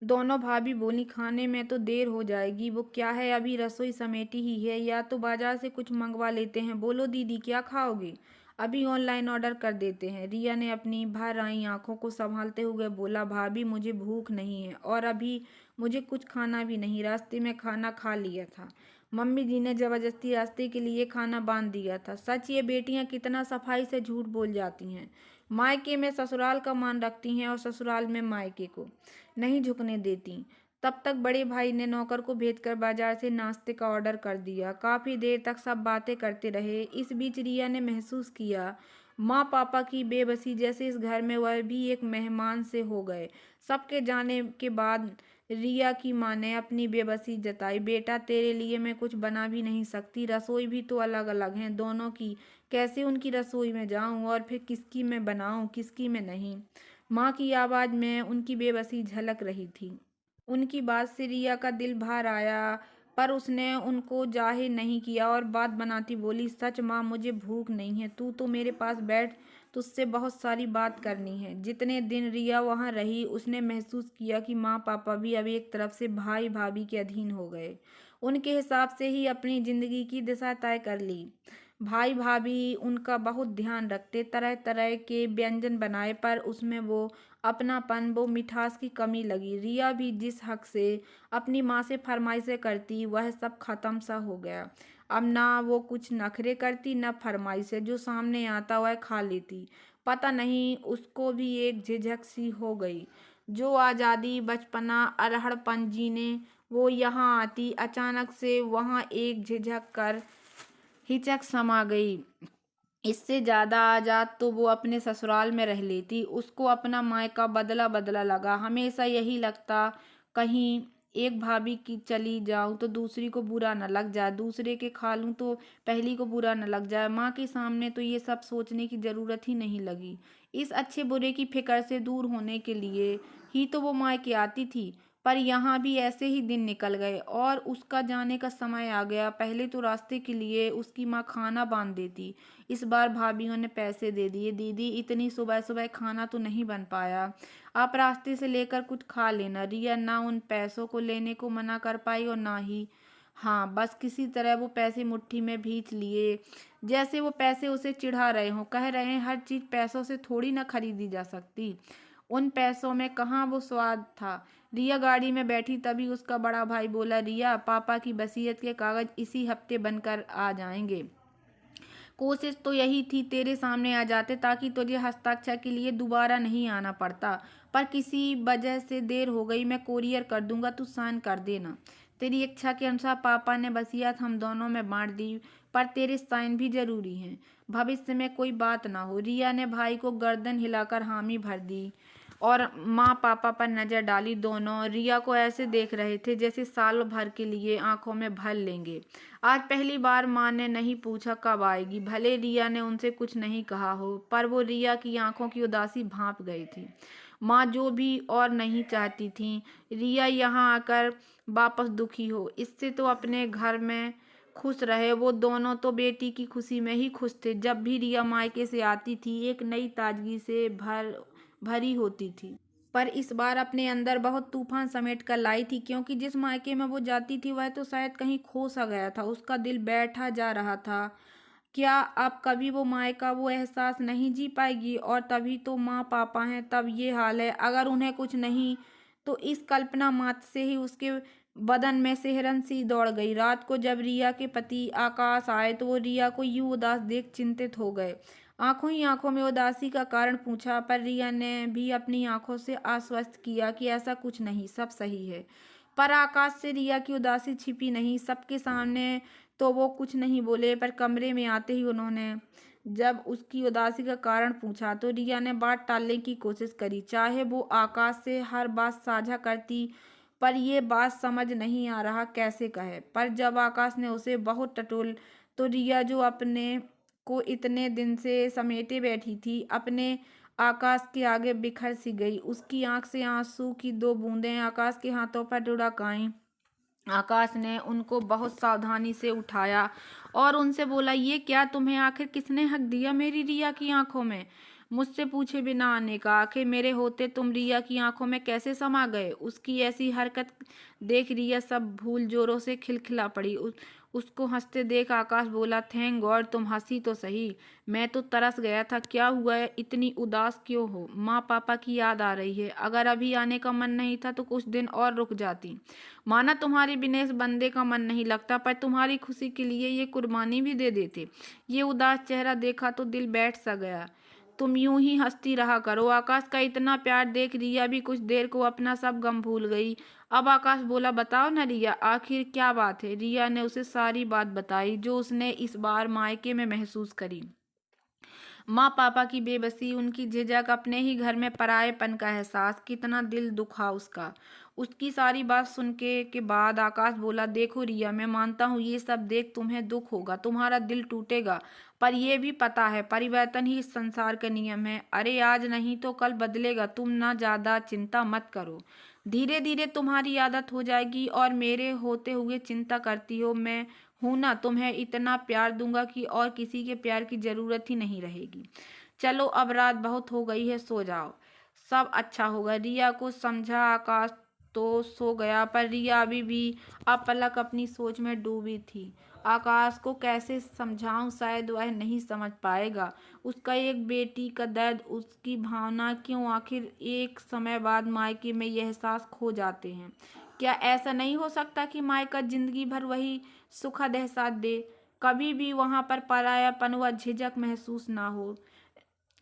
दोनों भाभी बोली, खाने में तो देर हो जाएगी। वो क्या है, अभी रसोई समेटी ही है, या तो बाजार से कुछ मंगवा लेते हैं। बोलो दीदी, क्या खाओगे? अभी ऑनलाइन ऑर्डर कर देते हैं। रिया ने अपनी भर आई आंखों को संभालते हुए बोला, भाभी मुझे भूख नहीं है, और अभी मुझे कुछ खाना भी नहीं, रास्ते में खाना खा लिया था। मम्मी जी ने जबरदस्ती रास्ते के लिए खाना बांध दिया था। सच, ये बेटियां कितना सफाई से झूठ बोल जाती हैं। मायके में ससुराल का मान रखती हैं और ससुराल में मायके को नहीं झुकने देती। तब तक बड़े भाई ने नौकर को भेजकर बाजार से नाश्ते का ऑर्डर कर दिया। काफी देर तक सब बातें करते रहे। इस बीच रिया ने महसूस किया माँ पापा की बेबसी, जैसे इस घर में वह भी एक मेहमान से हो गए। सबके जाने के बाद रिया की माँ ने अपनी बेबसी जताई। बेटा, तेरे लिए मैं कुछ बना भी नहीं सकती, रसोई भी तो अलग अलग है दोनों की। कैसे उनकी रसोई में जाऊं, और फिर किसकी मैं बनाऊं, किसकी मैं नहीं? माँ की आवाज़ में उनकी बेबसी झलक रही थी। उनकी बात से रिया का दिल भर आया, पर उसने उनको जाहिर नहीं किया और बात बनाती बोली, सच माँ, मुझे भूख नहीं है। तू तो मेरे पास बैठ, तुझसे बहुत सारी बात करनी है। जितने दिन रिया वहाँ रही, उसने महसूस किया कि माँ पापा भी अब एक तरफ से भाई भाभी के अधीन हो गए। उनके हिसाब से ही अपनी जिंदगी की दिशा तय कर ली। भाई भाभी उनका बहुत ध्यान रखते, तरह तरह के व्यंजन बनाए, पर उसमें वो अपनापन, वो मिठास की कमी लगी। रिया भी जिस हक से अपनी माँ से फरमाइशें करती, वह सब खत्म सा हो गया। अब ना वो कुछ नखरे करती, न फरमाइशें, जो सामने आता वह खा लेती। पता नहीं उसको भी एक झिझक सी हो गई। जो आज़ादी, बचपना, अरहड़पन जीने वो यहाँ आती, अचानक से वहाँ एक झिझक कर हिचक समा गई। इससे ज़्यादा आज़ाद तो वो अपने ससुराल में रह लेती। उसको अपना मायका बदला बदला लगा। हमेशा यही लगता, कहीं एक भाभी की चली जाऊं तो दूसरी को बुरा न लग जाए, दूसरे के खा लूं तो पहली को बुरा न लग जाए। माँ के सामने तो ये सब सोचने की ज़रूरत ही नहीं लगी। इस अच्छे बुरे की फिक्र से दूर होने के लिए ही तो वो मायके आती थी। पर यहाँ भी ऐसे ही दिन निकल गए और उसका जाने का समय आ गया। पहले तो रास्ते के लिए उसकी माँ खाना बांध देती, इस बार भाभीियों ने पैसे दे दिए। दीदी, इतनी सुबह सुबह खाना तो नहीं बन पाया, आप रास्ते से लेकर कुछ खा लेना। रिया ना उन पैसों को लेने को मना कर पाई और ना ही हाँ, बस किसी तरह वो पैसे मुट्ठी में भींच लिए, जैसे वो पैसे उसे चिढ़ा रहे हों। कह रहे हैं, हर चीज़ पैसों से थोड़ी ना खरीदी जा सकती। उन पैसों में कहाँ वो स्वाद था। रिया गाड़ी में बैठी, तभी उसका बड़ा भाई बोला, रिया, पापा की वसीयत के कागज इसी हफ्ते बनकर आ जाएंगे। कोशिश तो यही थी तेरे सामने आ जाते, ताकि तुझे हस्ताक्षर के लिए दोबारा नहीं आना पड़ता, पर किसी वजह से देर हो गई। मैं कोरियर कर दूंगा, तू साइन कर देना। तेरी इच्छा के अनुसार पापा ने वसीयत हम दोनों में बांट दी, पर तेरे साइन भी जरूरी हैं, भविष्य में कोई बात ना हो। रिया ने भाई को गर्दन हिलाकर हामी भर दी और माँ पापा पर नजर डाली। दोनों रिया को ऐसे देख रहे थे जैसे सालों भर के लिए आंखों में भर लेंगे। आज पहली बार माँ ने नहीं पूछा कब आएगी। भले रिया ने उनसे कुछ नहीं कहा हो, पर वो रिया की आंखों की उदासी भांप गई थी। माँ जो भी और नहीं चाहती थी, रिया यहाँ आकर वापस दुखी हो। इससे तो अपने घर में खुश रहे। वो दोनों तो बेटी की खुशी में ही खुश थे। जब भी रिया मायके से आती थी, एक नई ताजगी से भरी होती थी। पर इस बार अपने अंदर बहुत तूफान समेट कर लाई थी, क्योंकि जिस मायके में वो जाती थी वह तो शायद कहीं खो सा गया था। उसका दिल बैठा जा रहा था। क्या अब कभी वो मायका वो एहसास नहीं जी पाएगी? और तभी तो माँ पापा हैं, तब ये हाल है। अगर उन्हें कुछ नहीं, तो इस कल्पना मात्र से ही उसके बदन में सिहरन सी दौड़ गई। रात को जब रिया के पति आकाश आए, तो वो रिया को यूं उदास देख चिंतित हो गए। आंखों ही आंखों में उदासी का कारण पूछा, पर रिया ने भी अपनी आंखों से आश्वस्त किया कि ऐसा कुछ नहीं, सब सही है। पर आकाश से रिया की उदासी छिपी नहीं। सबके सामने तो वो कुछ नहीं बोले, पर कमरे में आते ही उन्होंने जब उसकी उदासी का कारण पूछा तो रिया ने बात टालने की कोशिश करी। चाहे वो आकाश से हर बात साझा करती, पर ये बात समझ नहीं आ रहा कैसे कहे। पर जब आकाश ने उसे बहुत टटोल तो रिया, जो अपने को इतने दिन से समेटे बैठी थी, अपने आकाश के आगे बिखर सी गई। उसकी आंख से आंसू की दो बूंदें आकाश के हाथों पर लुढ़क। आकाश ने उनको बहुत सावधानी से उठाया और उनसे बोला, ये क्या? तुम्हें आखिर किसने हक दिया मेरी रिया की आंखों में? मुझसे पूछे बिना आने का? आखिर मेरे होते तुम रिया की आंखों में कैसे समा गए? उसकी ऐसी हरकत देख रिया सब भूल जोरों से खिलखिला पड़ी। उसको हंसते देख आकाश बोला, थैंक गॉड तुम हंसी तो सही। मैं तो तरस गया था। क्या हुआ है? इतनी उदास क्यों हो? माँ पापा की याद आ रही है? अगर अभी आने का मन नहीं था तो कुछ दिन और रुक जाती। माना तुम्हारे बिना इस बंदे का मन नहीं लगता, पर तुम्हारी खुशी के लिए ये कुर्बानी भी दे देते। ये उदास चेहरा देखा तो दिल बैठ सा गया। तुम यूं ही हंसती रहा करो। आकाश का इतना प्यार देख रिया भी कुछ देर को अपना सब गम भूल गई। अब आकाश बोला, बताओ ना रिया, आखिर क्या बात है? रिया ने उसे सारी बात बताई जो उसने इस बार मायके में महसूस करी। माँ पापा की बेबसी, उनकी झिझक, अपने ही घर में परायेपन का एहसास, कितना दिल दुखा उसका। उसकी सारी बात सुन के बाद आकाश बोला, देखो रिया, मैं मानता हूँ ये सब देख तुम्हें दुख होगा, तुम्हारा दिल टूटेगा, पर यह भी पता है परिवर्तन ही इस संसार का नियम है। अरे आज नहीं तो कल बदलेगा, तुम ना ज्यादा चिंता मत करो। धीरे धीरे तुम्हारी आदत हो जाएगी। और मेरे होते हुए चिंता करती हो? मैं हूं ना, तुम्हें इतना प्यार दूंगा कि और किसी के प्यार की जरूरत ही नहीं रहेगी। चलो अब रात बहुत हो गई है, सो जाओ, सब अच्छा होगा। रिया को समझा आकाश तो सो गया, पर रिया अभी भी अपलक अपनी सोच में डूबी थी। आकाश को कैसे समझाऊं? शायद वह नहीं समझ पाएगा। उसका एक बेटी का दर्द, उसकी भावना, क्यों आखिर एक समय बाद मायके में यह एहसास खो जाते हैं। क्या ऐसा नहीं हो सकता कि मायका जिंदगी भर वही सुखद एहसास दे, कभी भी वहां पर परायापन व झिझक महसूस ना हो?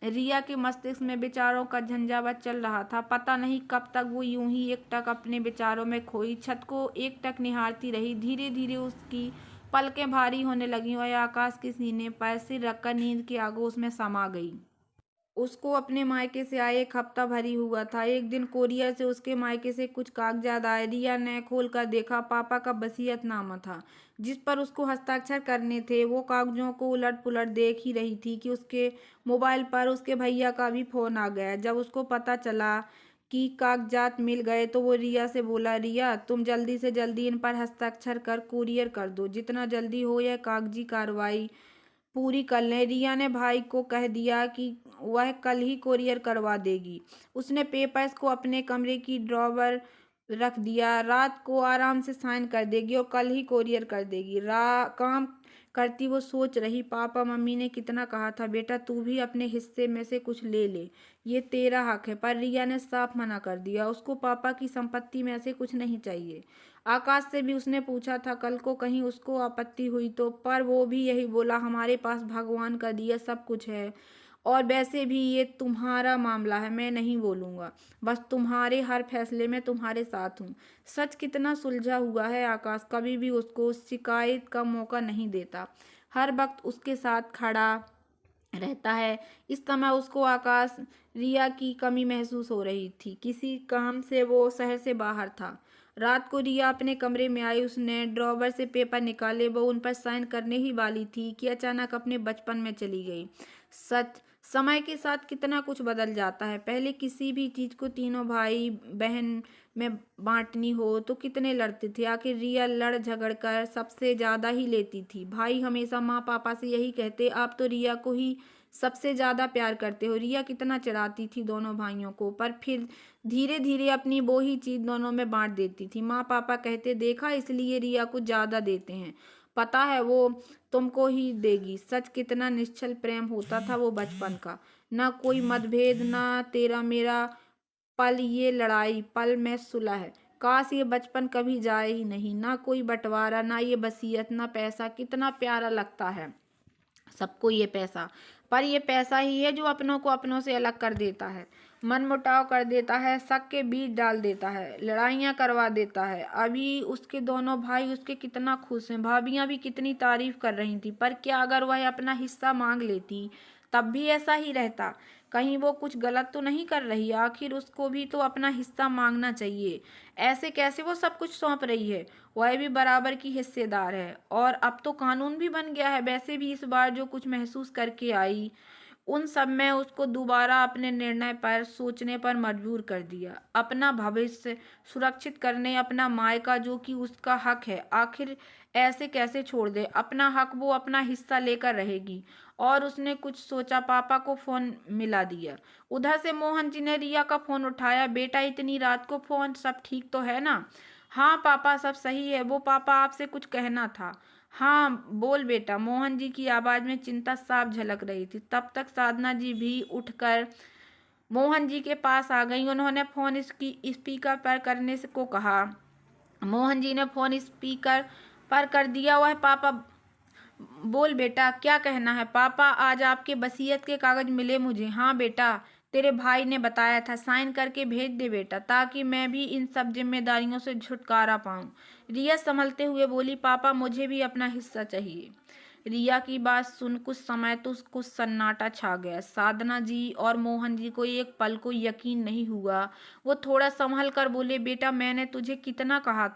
रिया के मस्तिष्क में विचारों का झंझावात चल रहा था। पता नहीं कब तक वो यूं ही एकटक अपने विचारों में खोई छत को एकटक निहारती रही। धीरे धीरे उसकी पलकें भारी होने लगीं और आकाश के सीने पर सिर रखकर नींद की आगोश में समा गई। उसको अपने मायके से आए 1 हफ्ता भरी हुआ था। एक दिन कोरियर से उसके मायके से कुछ कागजात आए। रिया ने खोल कर देखा, पापा का वसीयतनामा था जिस पर उसको हस्ताक्षर करने थे। वो कागजों को उलट पुलट देख ही रही थी कि उसके मोबाइल पर उसके भैया का भी फोन आ गया। जब उसको पता चला कि कागजात मिल गए तो वो रिया से बोला, रिया तुम जल्दी से जल्दी इन पर हस्ताक्षर कर कुरियर कर दो। जितना जल्दी हो यह कागजी कार्रवाई पूरी कर लें। रिया ने भाई को कह दिया कि वह कल ही कोरियर करवा देगी। उसने पेपर्स को अपने कमरे की ड्रॉवर रख दिया। रात को आराम से साइन कर देगी और कल ही कोरियर कर देगी। काम करती वो सोच रही, पापा मम्मी ने कितना कहा था, बेटा तू भी अपने हिस्से में से कुछ ले ले, ये तेरा हक है। पर रिया ने साफ मना कर दिया। उसको पापा की संपत्ति में से कुछ नहीं चाहिए। आकाश से भी उसने पूछा था कल को कहीं उसको आपत्ति हुई तो, पर वो भी यही बोला, हमारे पास भगवान का दिया सब कुछ है और वैसे भी ये तुम्हारा मामला है, मैं नहीं बोलूँगा। बस तुम्हारे हर फैसले में तुम्हारे साथ हूँ। सच कितना सुलझा हुआ है आकाश, कभी भी उसको शिकायत का मौका नहीं देता, हर वक्त उसके साथ खड़ा रहता है। इस समय उसको आकाश रिया की कमी महसूस हो रही थी। किसी काम से वो शहर से बाहर था। रात को रिया अपने कमरे में आई। उसने ड्रॉवर से पेपर निकाले, वो उन पर साइन करने ही वाली थी कि अचानक अपने बचपन में चली गई। सच, समय के साथ कितना कुछ बदल जाता है। पहले किसी भी चीज को तीनों भाई बहन में बांटनी हो तो कितने लड़ते थे। आखिर रिया लड़ झगड़ कर सबसे ज्यादा ही लेती थी। भाई हमेशा माँ पापा से यही कहते, आप तो रिया को ही सबसे ज्यादा प्यार करते हो। रिया कितना चिढ़ाती थी दोनों भाइयों को, पर फिर धीरे धीरे अपनी वो ही चीज दोनों में बांट देती थी। माँ पापा कहते, देखा इसलिए रिया को ज्यादा देते हैं, पता है वो तुमको ही देगी। सच, कितना निश्चल प्रेम होता था वो बचपन का। ना कोई मतभेद, ना तेरा मेरा, पल ये लड़ाई, पल में सुलह। काश ये बचपन कभी जाए ही नहीं। ना कोई बंटवारा, ना ये वसीयत, ना पैसा। कितना प्यारा लगता है सबको ये पैसा, पर ये पैसा ही है जो अपनों को अपनों से अलग कर देता है। मनमुटाव कर देता है, शक के बीज डाल देता है, लड़ाइयाँ करवा देता है। अभी उसके दोनों भाई उसके कितना खुश हैं, भाभियाँ भी कितनी तारीफ कर रही थी। पर क्या अगर वह अपना हिस्सा मांग लेती तब भी ऐसा ही रहता? कहीं वो कुछ गलत तो नहीं कर रही? आखिर उसको भी तो अपना हिस्सा मांगना चाहिए। ऐसे कैसे वो सब कुछ सौंप रही है? वह भी बराबर की हिस्सेदार है। और अब तो कानून भी बन गया है। वैसे भी इस बार जो कुछ महसूस करके आई उन सब में उसको दोबारा अपने निर्णय पर सोचने पर मजबूर कर दिया। अपना भविष्य सुरक्षित करने, अपना मायका जो कि उसका हक है, आखिर ऐसे कैसे छोड़ दे? अपना हक वो अपना हिस्सा लेकर रहेगी। और उसने कुछ सोचा, पापा को फोन मिला दिया। उधर से मोहन जी ने रिया का फोन उठाया। बेटा, इतनी रात को फोन, सब ठीक तो है ना? हाँ पापा, सब सही है। वो पापा आपसे कुछ कहना था। हाँ बोल बेटा। मोहन जी की आवाज में चिंता साफ झलक रही थी। तब तक साधना जी भी उठकर मोहन जी के पास आ गई। उन्होंने फोन इसकी स्पीकर पर करने से को कहा। मोहन जी ने फोन स्पीकर पर कर दिया। वह पापा बोल बेटा, क्या कहना है? पापा, आज आपके वसीयत के कागज मिले मुझे। हाँ बेटा, तेरे भाई ने बताया था, साइन करके भेज दे बेटा, ताकि मैं भी इन सब जिम्मेदारियों से छुटकारा पाऊं। रिया संभलते हुए बोली, पापा मुझे भी अपना हिस्सा चाहिए। रिया की बात सुन कुछ समय तो कुछ सन्नाटा छा गया। साधना जी और मोहन जी को एक पल को यकीन नहीं हुआ। वो थोड़ा संभल कर बोले, बेटा मैंने तुझे कितना कहा,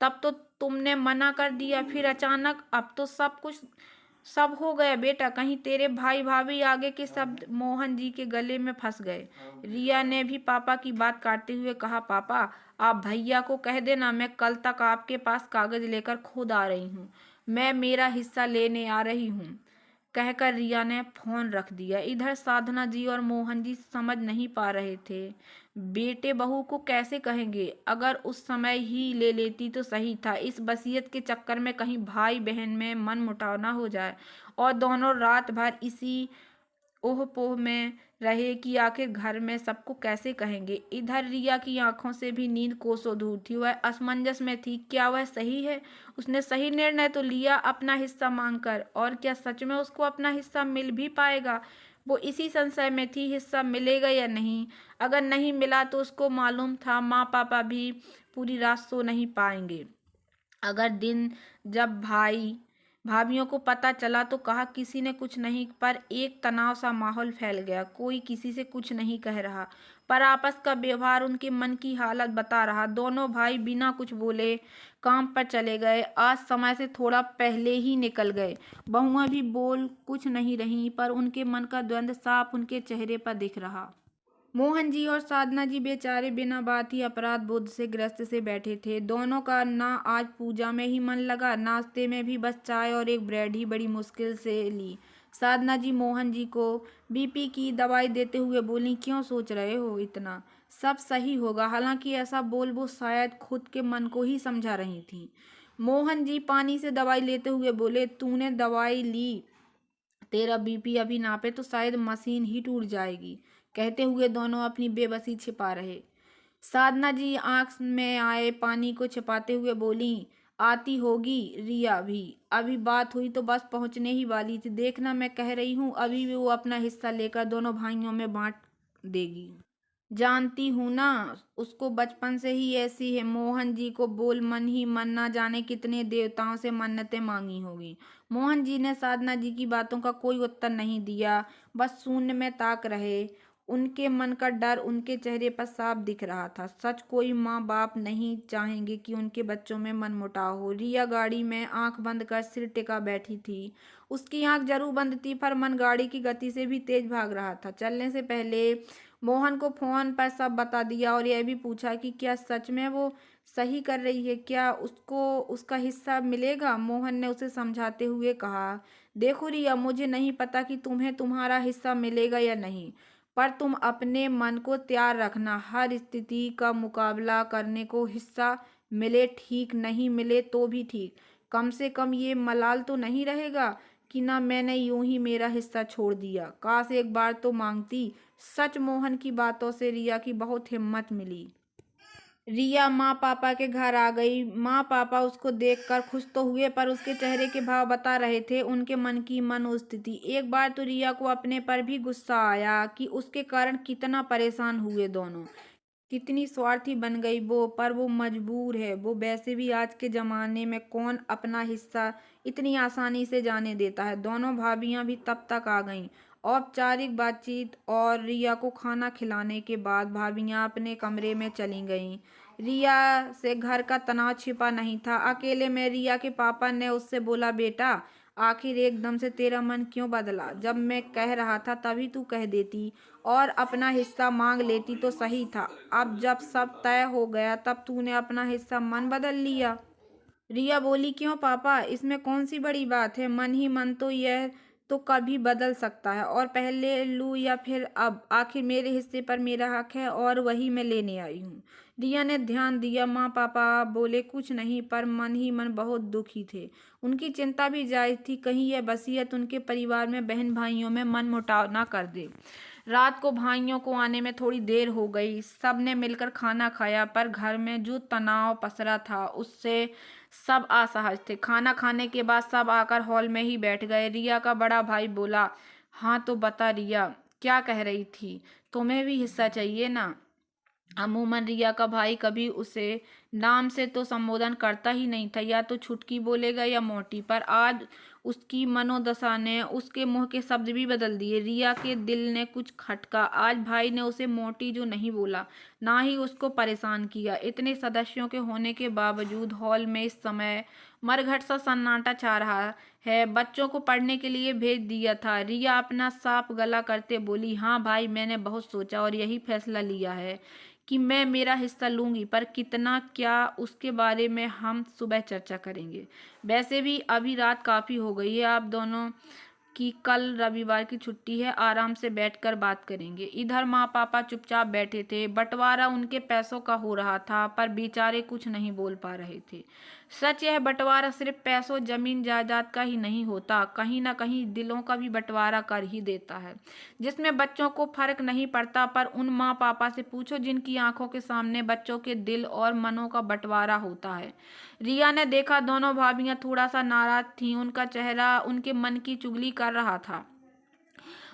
तब तो तुमने मना कर दिया, फिर अचानक अब तो सब हो गया बेटा। कहीं तेरे भाई भाभी आगे के शब्द मोहन जी के गले में फंस गए। रिया ने भी पापा की बात काटते हुए कहा, पापा आप भैया को कह देना मैं कल तक आपके पास कागज लेकर खुद आ रही हूँ। मैं मेरा हिस्सा लेने आ रही हूँ। कहकर रिया ने फोन रख दिया। इधर साधना जी और मोहन जी समझ नहीं पा रहे थे, बेटे बहू को कैसे कहेंगे। अगर उस समय ही ले लेती तो सही था। इस वसीयत के चक्कर में कहीं भाई बहन में मन मुटाव ना हो जाए और दोनों रात भर इसी ओह पोह में रहे कि आखिर घर में सबको कैसे कहेंगे। इधर रिया की आंखों से भी नींद कोसों दूर थी। वह असमंजस में थी, क्या वह सही है? उसने सही निर्णय तो लिया अपना हिस्सा मांगकर, और क्या सच में उसको अपना हिस्सा मिल भी पाएगा? वो इसी संशय में थी, हिस्सा मिलेगा या नहीं। अगर नहीं मिला तो उसको मालूम था माँ पापा भी पूरी रात सो नहीं पाएंगे। अगर दिन जब भाई भाभीियों को पता चला तो कहा किसी ने कुछ नहीं, पर एक तनाव सा माहौल फैल गया। कोई किसी से कुछ नहीं कह रहा, पर आपस का व्यवहार उनके मन की हालत बता रहा। दोनों भाई बिना कुछ बोले काम पर चले गए। आज समय से थोड़ा पहले ही निकल गए। बहुएं भी बोल कुछ नहीं रही, पर उनके मन का द्वंद्व साफ उनके चेहरे पर दिख रहा। मोहन जी और साधना जी बेचारे बिना बात ही अपराध बोध से ग्रस्त से बैठे थे। दोनों का ना आज पूजा में ही मन लगा, नाश्ते में भी बस चाय और एक ब्रेड ही बड़ी मुश्किल से ली। साधना जी मोहन जी को बीपी की दवाई देते हुए बोली, क्यों सोच रहे हो इतना, सब सही होगा। हालांकि ऐसा बोल वो शायद खुद के मन को ही समझा रही थी। मोहन जी पानी से दवाई लेते हुए बोले, तूने दवाई ली, तेरा बीपी अभी नापे तो शायद मशीन ही टूट जाएगी। कहते हुए दोनों अपनी बेबसी छिपा रहे। साधना जी आंख में आए पानी को छिपाते हुए बोली, आती होगी रिया भी, अभी बात हुई तो बस पहुंचने ही वाली थी। देखना मैं कह रही हूँ, अभी भी वो अपना हिस्सा लेकर दोनों भाइयों में बांट देगी। जानती हूँ ना, उसको बचपन से ही ऐसी है। मोहन जी को बोल मन ही मन ना जाने कितने देवताओं से मन्नतें मांगी होगी। मोहन जी ने साधना जी की बातों का कोई उत्तर नहीं दिया, बस शून्य में ताक रहे। उनके मन का डर उनके चेहरे पर साफ दिख रहा था। सच कोई माँ बाप नहीं चाहेंगे कि उनके बच्चों में मनमुटाव हो। रिया गाड़ी में आंख बंद कर सिर टिका बैठी थी। उसकी आंख जरूर बंद थी, पर मन गाड़ी की गति से भी तेज भाग रहा था। चलने से पहले मोहन को फोन पर सब बता दिया और यह भी पूछा कि क्या सच में वो सही कर रही है, क्या उसको उसका हिस्सा मिलेगा। मोहन ने उसे समझाते हुए कहा, देखो रिया, मुझे नहीं पता कि तुम्हें तुम्हारा हिस्सा मिलेगा या नहीं, पर तुम अपने मन को तैयार रखना, हर स्थिति का मुकाबला करने को। हिस्सा मिले ठीक, नहीं मिले तो भी ठीक, कम से कम ये मलाल तो नहीं रहेगा कि ना मैंने यूं ही मेरा हिस्सा छोड़ दिया। काश एक बार तो मांगती। सच मोहन की बातों से रिया की बहुत हिम्मत मिली। रिया माँ पापा के घर आ गई। माँ पापा उसको देखकर खुश तो हुए, पर उसके चेहरे के भाव बता रहे थे उनके मन की मनोस्थिति। एक बार तो रिया को अपने पर भी गुस्सा आया कि उसके कारण कितना परेशान हुए दोनों। कितनी स्वार्थी बन गई वो, पर वो मजबूर है। वो वैसे भी आज के ज़माने में कौन अपना हिस्सा इतनी आसानी से जाने देता है। दोनों भाभियां भी तब तक आ गईं। औपचारिक बातचीत और रिया को खाना खिलाने के बाद भाभियां अपने कमरे में चली गईं। रिया से घर का तनाव छिपा नहीं था। अकेले में रिया के पापा ने उससे बोला, बेटा आखिर एकदम से तेरा मन क्यों बदला? जब मैं कह रहा था तभी तू कह देती और अपना हिस्सा मांग लेती तो सही था। अब जब सब तय हो गया तब तूने अपना हिस्सा मन बदल लिया। रिया बोली, क्यों पापा, इसमें कौन सी बड़ी बात है? मन ही मन तो यह तो कभी बदल सकता है, और पहले लूँ या फिर अब? आखिर मेरे हिस्से पर मेरा हक है और वही मैं लेने आई हूँ। रिया ने ध्यान दिया। माँ पापा बोले कुछ नहीं, पर मन ही मन बहुत दुखी थे। उनकी चिंता भी जायज थी, कहीं यह वसीयत उनके परिवार में बहन भाइयों में मनमुटाव ना कर दे। रात को भाइयों को आने में थोड़ी देर हो गई। सबने मिलकर खाना खाया, पर घर में जो तनाव पसरा था उससे सब असहज थे। खाना खाने के बाद सब आकर हॉल में ही बैठ गए। रिया का बड़ा भाई बोला, हाँ तो बता रिया, क्या कह रही थी? तुम्हें भी हिस्सा चाहिए ना? अमूमन रिया का भाई कभी उसे नाम से तो संबोधन करता ही नहीं था, या तो छुटकी बोलेगा या मोटी, पर आज उसकी मनोदशा ने उसके मुंह के शब्द भी बदल दिए। रिया के दिल ने कुछ खटका। आज भाई ने उसे मोटी जो नहीं बोला, ना ही उसको परेशान किया। इतने सदस्यों के होने के बावजूद हॉल में इस समय मरघट सा सन्नाटा छा रहा है। बच्चों को पढ़ने के लिए भेज दिया था। रिया अपना साफ गला करते बोली, हाँ भाई, मैंने बहुत सोचा और यही फैसला लिया है कि मैं मेरा हिस्सा लूंगी, पर कितना क्या उसके बारे में हम सुबह चर्चा करेंगे। वैसे भी अभी रात काफ़ी हो गई है, आप दोनों कि कल रविवार की छुट्टी है, आराम से बैठकर बात करेंगे। इधर माँ पापा चुपचाप बैठे थे। बंटवारा उनके पैसों का हो रहा था, पर बेचारे कुछ नहीं बोल पा रहे थे। सच यह बंटवारा सिर्फ पैसों जमीन जायदाद का ही नहीं होता, कहीं ना कहीं दिलों का भी बंटवारा कर ही देता है, जिसमें बच्चों को फर्क नहीं पड़ता। पर उन माँ पापा से पूछो जिनकी आंखों के सामने बच्चों के दिल और मनों का बंटवारा होता है। रिया ने देखा दोनों भाभियां थोड़ा सा नाराज थीं। उनका चेहरा उनके मन की चुगली कर रहा था।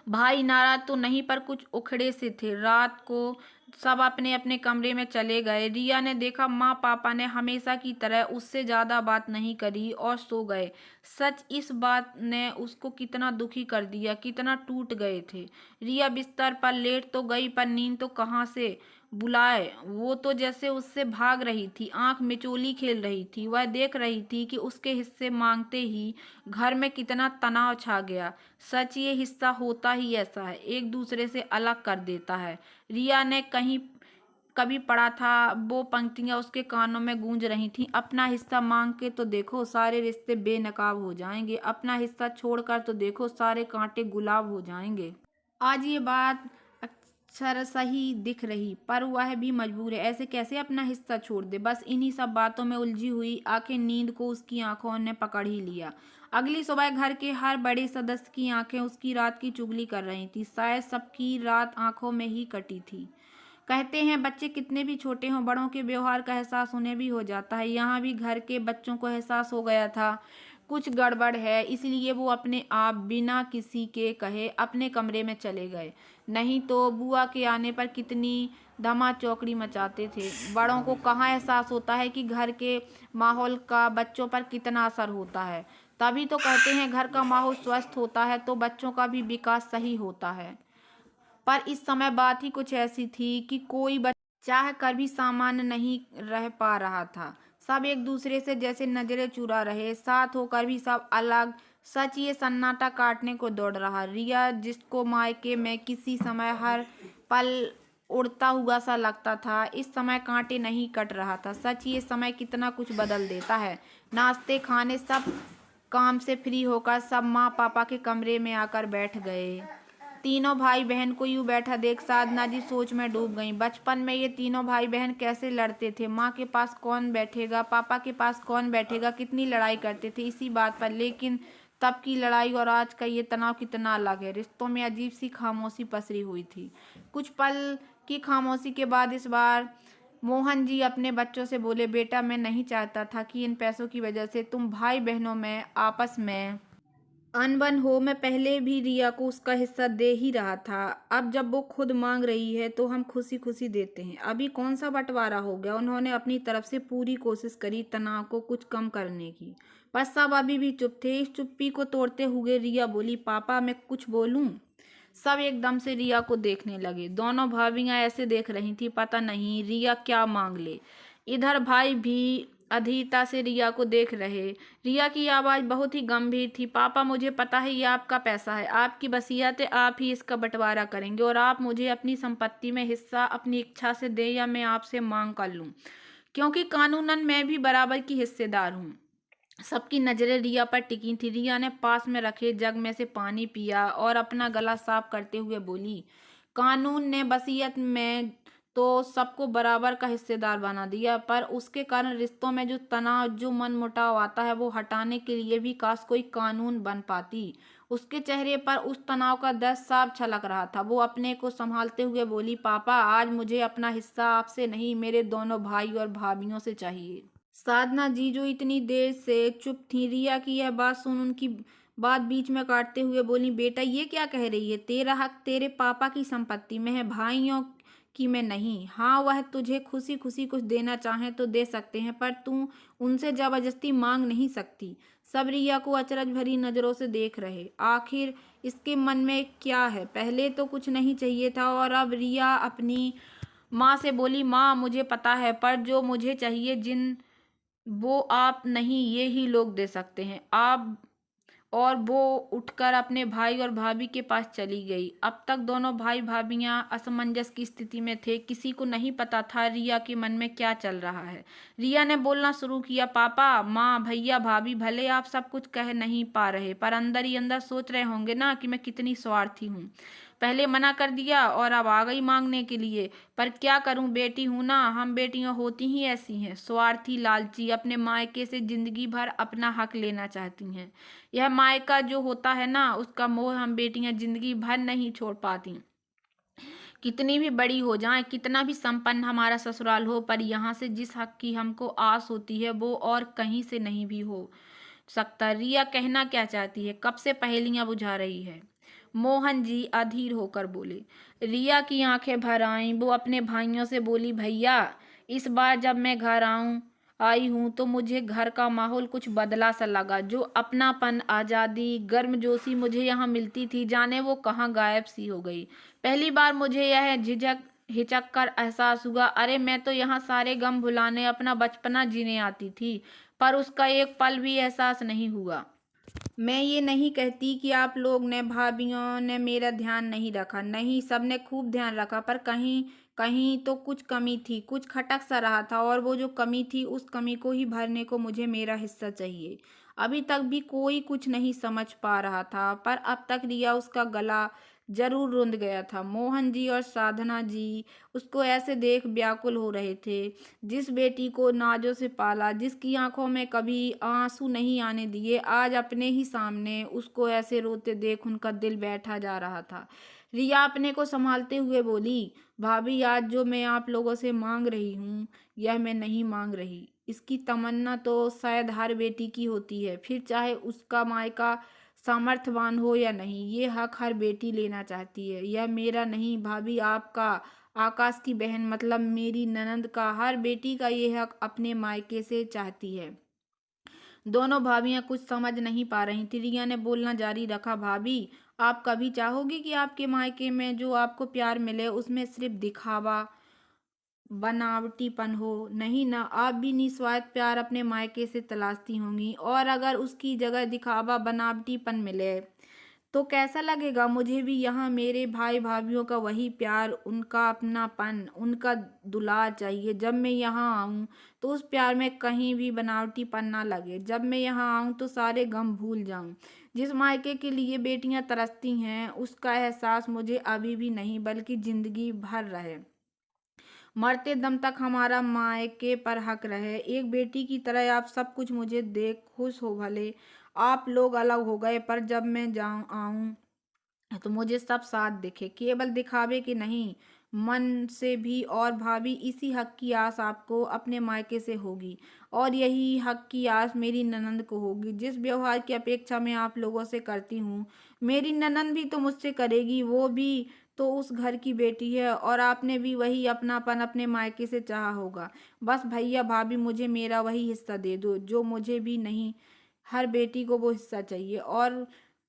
भाई नाराज तो नहीं, पर कुछ उखड़े से थे। रात को सब अपने अपने कमरे में चले गए। रिया ने देखा माँ पापा ने हमेशा की तरह उससे ज्यादा बात नहीं करी और सो गए। सच इस बात ने उसको कितना दुखी कर दिया, कितना टूट गए थे। रिया बिस्तर पर लेट तो गई, पर नींद तो कहाँ से बुलाए। वो तो जैसे उससे भाग रही थी, आंख मिचोली खेल रही थी। वह देख रही थी कि उसके हिस्से मांगते ही घर में कितना तनाव छा गया। सच ये हिस्सा होता ही ऐसा है, एक दूसरे से अलग कर देता है। रिया ने कहीं कभी पढ़ा था, वो पंक्तियां उसके कानों में गूंज रही थीं, अपना हिस्सा मांग के तो देखो सारे रिश्ते बेनकाब हो जाएंगे, अपना हिस्सा छोड़कर तो देखो सारे कांटे गुलाब हो जाएंगे। आज ये बात अक्सर सही दिख रही, पर वह भी मजबूर है। ऐसे कैसे अपना हिस्सा छोड़ दे? बस इन्हीं सब बातों में उलझी हुई आखिर नींद को उसकी आंखों ने पकड़ ही लिया। अगली सुबह घर के हर बड़े सदस्य की आंखें उसकी रात की चुगली कर रही थी। शायद सबकी रात आंखों में ही कटी थी। कहते हैं बच्चे कितने भी छोटे हों, बड़ों के व्यवहार का एहसास उन्हें भी हो जाता है। यहाँ भी घर के बच्चों को एहसास हो गया था कुछ गड़बड़ है, इसलिए वो अपने आप बिना किसी के कहे अपने कमरे में चले गए। नहीं तो बुआ के आने पर कितनी धमा चौकड़ी मचाते थे। बड़ों को कहाँ एहसास होता है कि घर के माहौल का बच्चों पर कितना असर होता है। तभी तो कहते हैं घर का माहौल स्वस्थ होता है तो बच्चों का भी विकास सही होता है। पर इस समय बात ही कुछ ऐसी थी कि कोई बच्चा चाह कर भी सामान्य नहीं रह पा रहा था। सब एक दूसरे से जैसे नजरें चुरा रहे, साथ होकर भी सब अलग। सच ये सन्नाटा काटने को दौड़ रहा। रिया जिसको मायके में किसी समय हर पल उड़ता हुआ सा लगता था, इस समय कांटे नहीं कट रहा था। सच ये समय कितना कुछ बदल देता है। नाश्ते खाने सब काम से फ्री होकर सब माँ पापा के कमरे में आकर बैठ गए। तीनों भाई बहन को यूं बैठा देख साधना जी सोच में डूब गईं। बचपन में ये तीनों भाई बहन कैसे लड़ते थे, माँ के पास कौन बैठेगा, पापा के पास कौन बैठेगा, कितनी लड़ाई करते थे इसी बात पर। लेकिन तब की लड़ाई और आज का ये तनाव कितना अलग है। रिश्तों में अजीब सी खामोशी पसरी हुई थी। कुछ पल की खामोशी के बाद इस बार मोहन जी अपने बच्चों से बोले, बेटा मैं नहीं चाहता था कि इन पैसों की वजह से तुम भाई बहनों में आपस में अनबन हो। मैं पहले भी रिया को उसका हिस्सा दे ही रहा था। अब जब वो खुद मांग रही है तो हम खुशी खुशी देते हैं। अभी कौन सा बंटवारा हो गया। उन्होंने अपनी तरफ से पूरी कोशिश करी तनाव को कुछ कम करने की, पर सब अभी भी चुप थे। इस चुप्पी को तोड़ते हुए रिया बोली, पापा मैं कुछ बोलूं। सब एकदम से रिया को देखने लगे। दोनों भाभियां ऐसे देख रही थी, पता नहीं रिया क्या मांग ले। इधर भाई भी अधीरता से रिया को देख रहे। रिया की आवाज बहुत ही गंभीर थी, पापा मुझे पता है ये आपका पैसा है, आपकी वसीयत है, आप ही इसका बंटवारा करेंगे और आप मुझे अपनी संपत्ति में हिस्सा अपनी इच्छा से दें या मैं आपसे मांग कर लूं, क्योंकि कानूनन मैं भी बराबर की हिस्सेदार हूं। सबकी नजरें रिया पर टिकी थी। रिया ने पास में रखे जग में से पानी पिया और अपना गला साफ करते हुए बोली, कानून ने वसीयत में तो सबको बराबर का हिस्सेदार बना दिया, पर उसके कारण रिश्तों में जो तनाव जो मनमुटाव आता है वो हटाने के लिए भी काश कोई कानून बन पाती। उसके चेहरे पर उस तनाव का दर्द साफ झलक रहा था। वो अपने को संभालते हुए बोली, पापा आज मुझे अपना हिस्सा आपसे नहीं मेरे दोनों भाई और भाभियों से चाहिए। साधना जी जो इतनी देर से चुप थी, रिया की यह बात सुन उनकी बात बीच में काटते हुए बोली, बेटा ये क्या कह रही है। तेरा हक तेरे पापा की संपत्ति में है, भाइयों की में नहीं। हाँ वह तुझे खुशी खुशी कुछ देना चाहे तो दे सकते हैं, पर तू उनसे जबरदस्ती मांग नहीं सकती। सब रिया को अचरज भरी नजरों से देख रहे। आखिर इसके मन में क्या है। पहले तो कुछ नहीं चाहिए था और अब रिया अपनी माँ से बोली, माँ मुझे पता है, पर जो मुझे चाहिए जिन वो आप नहीं ये ही लोग दे सकते हैं आप। और वो उठकर अपने भाई और भाभी के पास चली गई। अब तक दोनों भाई भाभियां असमंजस की स्थिति में थे। किसी को नहीं पता था रिया के मन में क्या चल रहा है। रिया ने बोलना शुरू किया, पापा माँ भैया भाभी भले आप सब कुछ कह नहीं पा रहे, पर अंदर ही अंदर सोच रहे होंगे ना कि मैं कितनी स्वार्थी हूँ। पहले मना कर दिया और अब आ गई मांगने के लिए। पर क्या करूं, बेटी हूं ना। हम बेटियां होती ही ऐसी हैं, स्वार्थी लालची, अपने मायके से जिंदगी भर अपना हक लेना चाहती हैं। यह मायका जो होता है ना उसका मोह हम बेटियां जिंदगी भर नहीं छोड़ पाती। कितनी भी बड़ी हो जाए, कितना भी संपन्न हमारा ससुराल हो, पर यहाँ से जिस हक की हमको आस होती है वो और कहीं से नहीं भी हो सकता। रिया कहना क्या चाहती है, कब से पहेलियां बुझा रही है। मोहन जी अधीर होकर बोले। रिया की आंखें भर आईं। वो अपने भाइयों से बोली, भैया इस बार जब मैं घर आई हूँ तो मुझे घर का माहौल कुछ बदला सा लगा। जो अपनापन आज़ादी गर्मजोशी मुझे यहाँ मिलती थी, जाने वो कहाँ गायब सी हो गई। पहली बार मुझे यह झिझक हिचक कर एहसास हुआ, अरे मैं तो यहाँ सारे गम भुलाने अपना बचपना जीने आती थी, पर उसका एक पल भी एहसास नहीं हुआ। मैं ये नहीं कहती कि आप लोग ने भाभियों ने मेरा ध्यान नहीं रखा, नहीं सबने खूब ध्यान रखा, पर कहीं कहीं तो कुछ कमी थी, कुछ खटक सा रहा था और वो जो कमी थी उस कमी को ही भरने को मुझे मेरा हिस्सा चाहिए। अभी तक भी कोई कुछ नहीं समझ पा रहा था, पर अब तक रिया उसका गला जरूर रुंध गया था। मोहन जी और साधना जी उसको ऐसे देख व्याकुल हो रहे थे। जिस बेटी को नाजों से पाला, जिसकी आंखों में कभी आंसू नहीं आने दिए, आज अपने ही सामने उसको ऐसे रोते देख उनका दिल बैठा जा रहा था। रिया अपने को संभालते हुए बोली, भाभी आज जो मैं आप लोगों से मांग रही हूँ यह मैं नहीं मांग रही। इसकी तमन्ना तो शायद हर बेटी की होती है, फिर चाहे उसका मायका सामर्थ्यवान हो या नहीं, ये हक हर बेटी लेना चाहती है। यह मेरा नहीं भाभी, आपका, आकाश की बहन मतलब मेरी ननंद का, हर बेटी का ये हक अपने मायके से चाहती है। दोनों भाभियां कुछ समझ नहीं पा रही थी। रिया ने बोलना जारी रखा, भाभी आप कभी चाहोगी कि आपके मायके में जो आपको प्यार मिले उसमें सिर्फ दिखावा बनावटीपन हो। नहीं ना, आप भी निस्वार्थ प्यार अपने मायके से तलाशती होंगी, और अगर उसकी जगह दिखावा बनावटीपन मिले तो कैसा लगेगा। मुझे भी यहाँ मेरे भाई भाभीियों का वही प्यार, उनका अपनापन, उनका दुलार चाहिए। जब मैं यहाँ आऊँ तो उस प्यार में कहीं भी बनावटीपन ना लगे। जब मैं यहाँ आऊँ तो सारे गम भूल जाऊँ। जिस मायके के लिए बेटियां तरसती हैं उसका एहसास मुझे अभी भी नहीं बल्कि जिंदगी भर रहे। मरते दम तक हमारा मायके पर हक रहे। एक बेटी की तरह आप सब कुछ मुझे देख खुश हो। भले आप लोग अलग हो गए, पर जब मैं जाऊं आऊं तो मुझे सब साथ दिखे, केवल दिखावे के नहीं। मन से भी। और भाभी, इसी हक की आस आपको अपने मायके से होगी और यही हक की आस मेरी ननंद को होगी। जिस व्यवहार की अपेक्षा मैं आप लोगों से करती हूँ, मेरी ननंद भी तो मुझसे करेगी। वो भी तो उस घर की बेटी है और आपने भी वही अपनापन अपने मायके से चाहा होगा। बस भैया भाभी, मुझे मेरा वही हिस्सा दे दो जो मुझे भी नहीं। हर बेटी को वो हिस्सा चाहिए और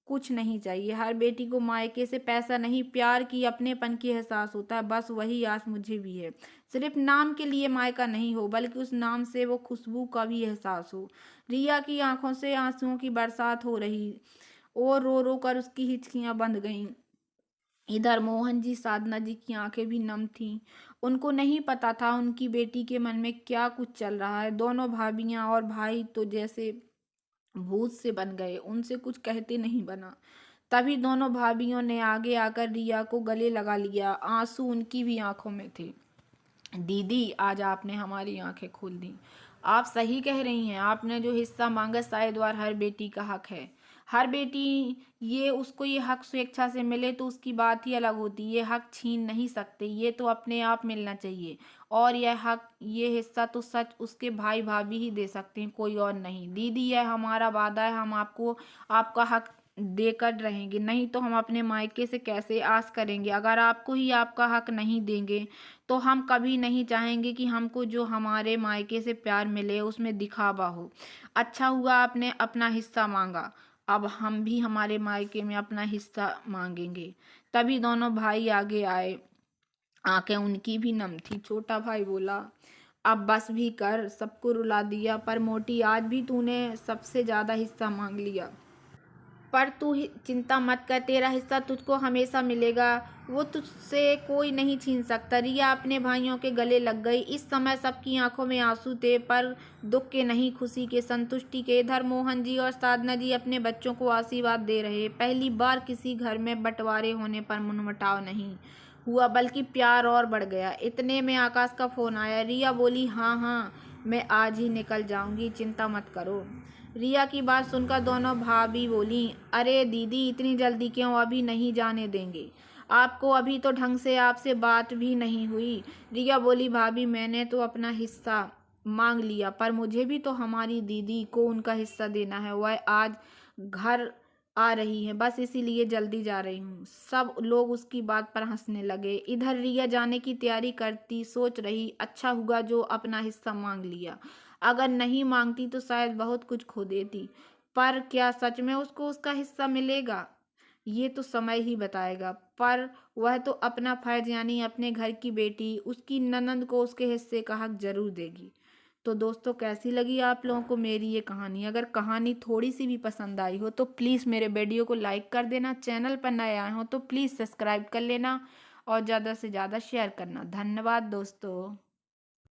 कुछ नहीं चाहिए। हर बेटी को मायके से पैसा नहीं, प्यार की, अपनेपन की एहसास होता है। बस वही आस मुझे भी है। सिर्फ नाम के लिए मायका नहीं हो, बल्कि उस नाम से वो खुशबू का भी एहसास हो। रिया की आंखों से आंसुओं की बरसात हो रही और रो रो कर उसकी हिचकियां बंध गईं। इधर मोहन जी, साधना जी की आंखें भी नम थीं। उनको नहीं पता था उनकी बेटी के मन में क्या कुछ चल रहा है। दोनों भाभियां और भाई तो जैसे भूत से बन गए, उनसे कुछ कहते नहीं बना। तभी दोनों भाभियों ने आगे आकर रिया को गले लगा लिया। आंसू उनकी भी आंखों में थे। दीदी, आज आपने हमारी आंखें खोल दी। आप सही कह रही हैं। आपने जो हिस्सा मांगा शायद वह हर बेटी का हक है। हर बेटी, ये उसको ये हक स्वेच्छा से मिले तो उसकी बात ही अलग होती। ये हक छीन नहीं सकते, ये तो अपने आप मिलना चाहिए। और यह हक, ये हिस्सा तो सच उसके भाई भाभी ही दे सकते हैं, कोई और नहीं। दीदी, यह हमारा वादा है, हम आपको आपका हक देकर रहेंगे। नहीं तो हम अपने मायके से कैसे आस करेंगे। अगर आपको ही आपका हक नहीं देंगे तो हम कभी नहीं चाहेंगे कि हमको जो हमारे मायके से प्यार मिले उसमें दिखावा हो। अच्छा हुआ आपने अपना हिस्सा मांगा, अब हम भी हमारे मायके में अपना हिस्सा मांगेंगे। तभी दोनों भाई आगे आए। आंखें उनकी भी नम थी। छोटा भाई बोला, अब बस भी कर, सबको रुला दिया, पर मोटी आज भी तूने सबसे ज्यादा हिस्सा मांग लिया। पर तू चिंता मत कर, तेरा हिस्सा तुझको हमेशा मिलेगा। वो तुझसे कोई नहीं छीन सकता। रिया अपने भाइयों के गले लग गई। इस समय सबकी आंखों में आंसू थे, पर दुख के नहीं, खुशी के, संतुष्टि के। इधर मोहन जी और साधना जी अपने बच्चों को आशीर्वाद दे रहे। पहली बार किसी घर में बंटवारे होने पर मनमुटाव नहीं हुआ, बल्कि प्यार और बढ़ गया। इतने में आकाश का फोन आया। रिया बोली, हाँ हाँ, मैं आज ही निकल जाऊंगी, चिंता मत करो। रिया की बात सुनकर दोनों भाभी बोली, अरे दीदी, इतनी जल्दी क्यों, अभी नहीं जाने देंगे आपको, अभी तो ढंग से आपसे बात भी नहीं हुई। रिया बोली, भाभी, मैंने तो अपना हिस्सा मांग लिया, पर मुझे भी तो हमारी दीदी को उनका हिस्सा देना है। वह आज घर आ रही है, बस इसीलिए जल्दी जा रही हूँ। सब लोग उसकी बात पर हंसने लगे। इधर रिया जाने की तैयारी करती सोच रही, अच्छा हुआ जो अपना हिस्सा मांग लिया। अगर नहीं मांगती तो शायद बहुत कुछ खो देती। पर क्या सच में उसको उसका हिस्सा मिलेगा, ये तो समय ही बताएगा। पर वह तो अपना फर्ज, यानी अपने घर की बेटी, उसकी ननंद को उसके हिस्से का हक जरूर देगी। तो दोस्तों, कैसी लगी आप लोगों को मेरी ये कहानी? अगर कहानी थोड़ी सी भी पसंद आई हो तो प्लीज़ मेरे वीडियो को लाइक कर देना। चैनल पर नए आए हो तो प्लीज़ सब्सक्राइब कर लेना और ज़्यादा से ज़्यादा शेयर करना। धन्यवाद दोस्तों।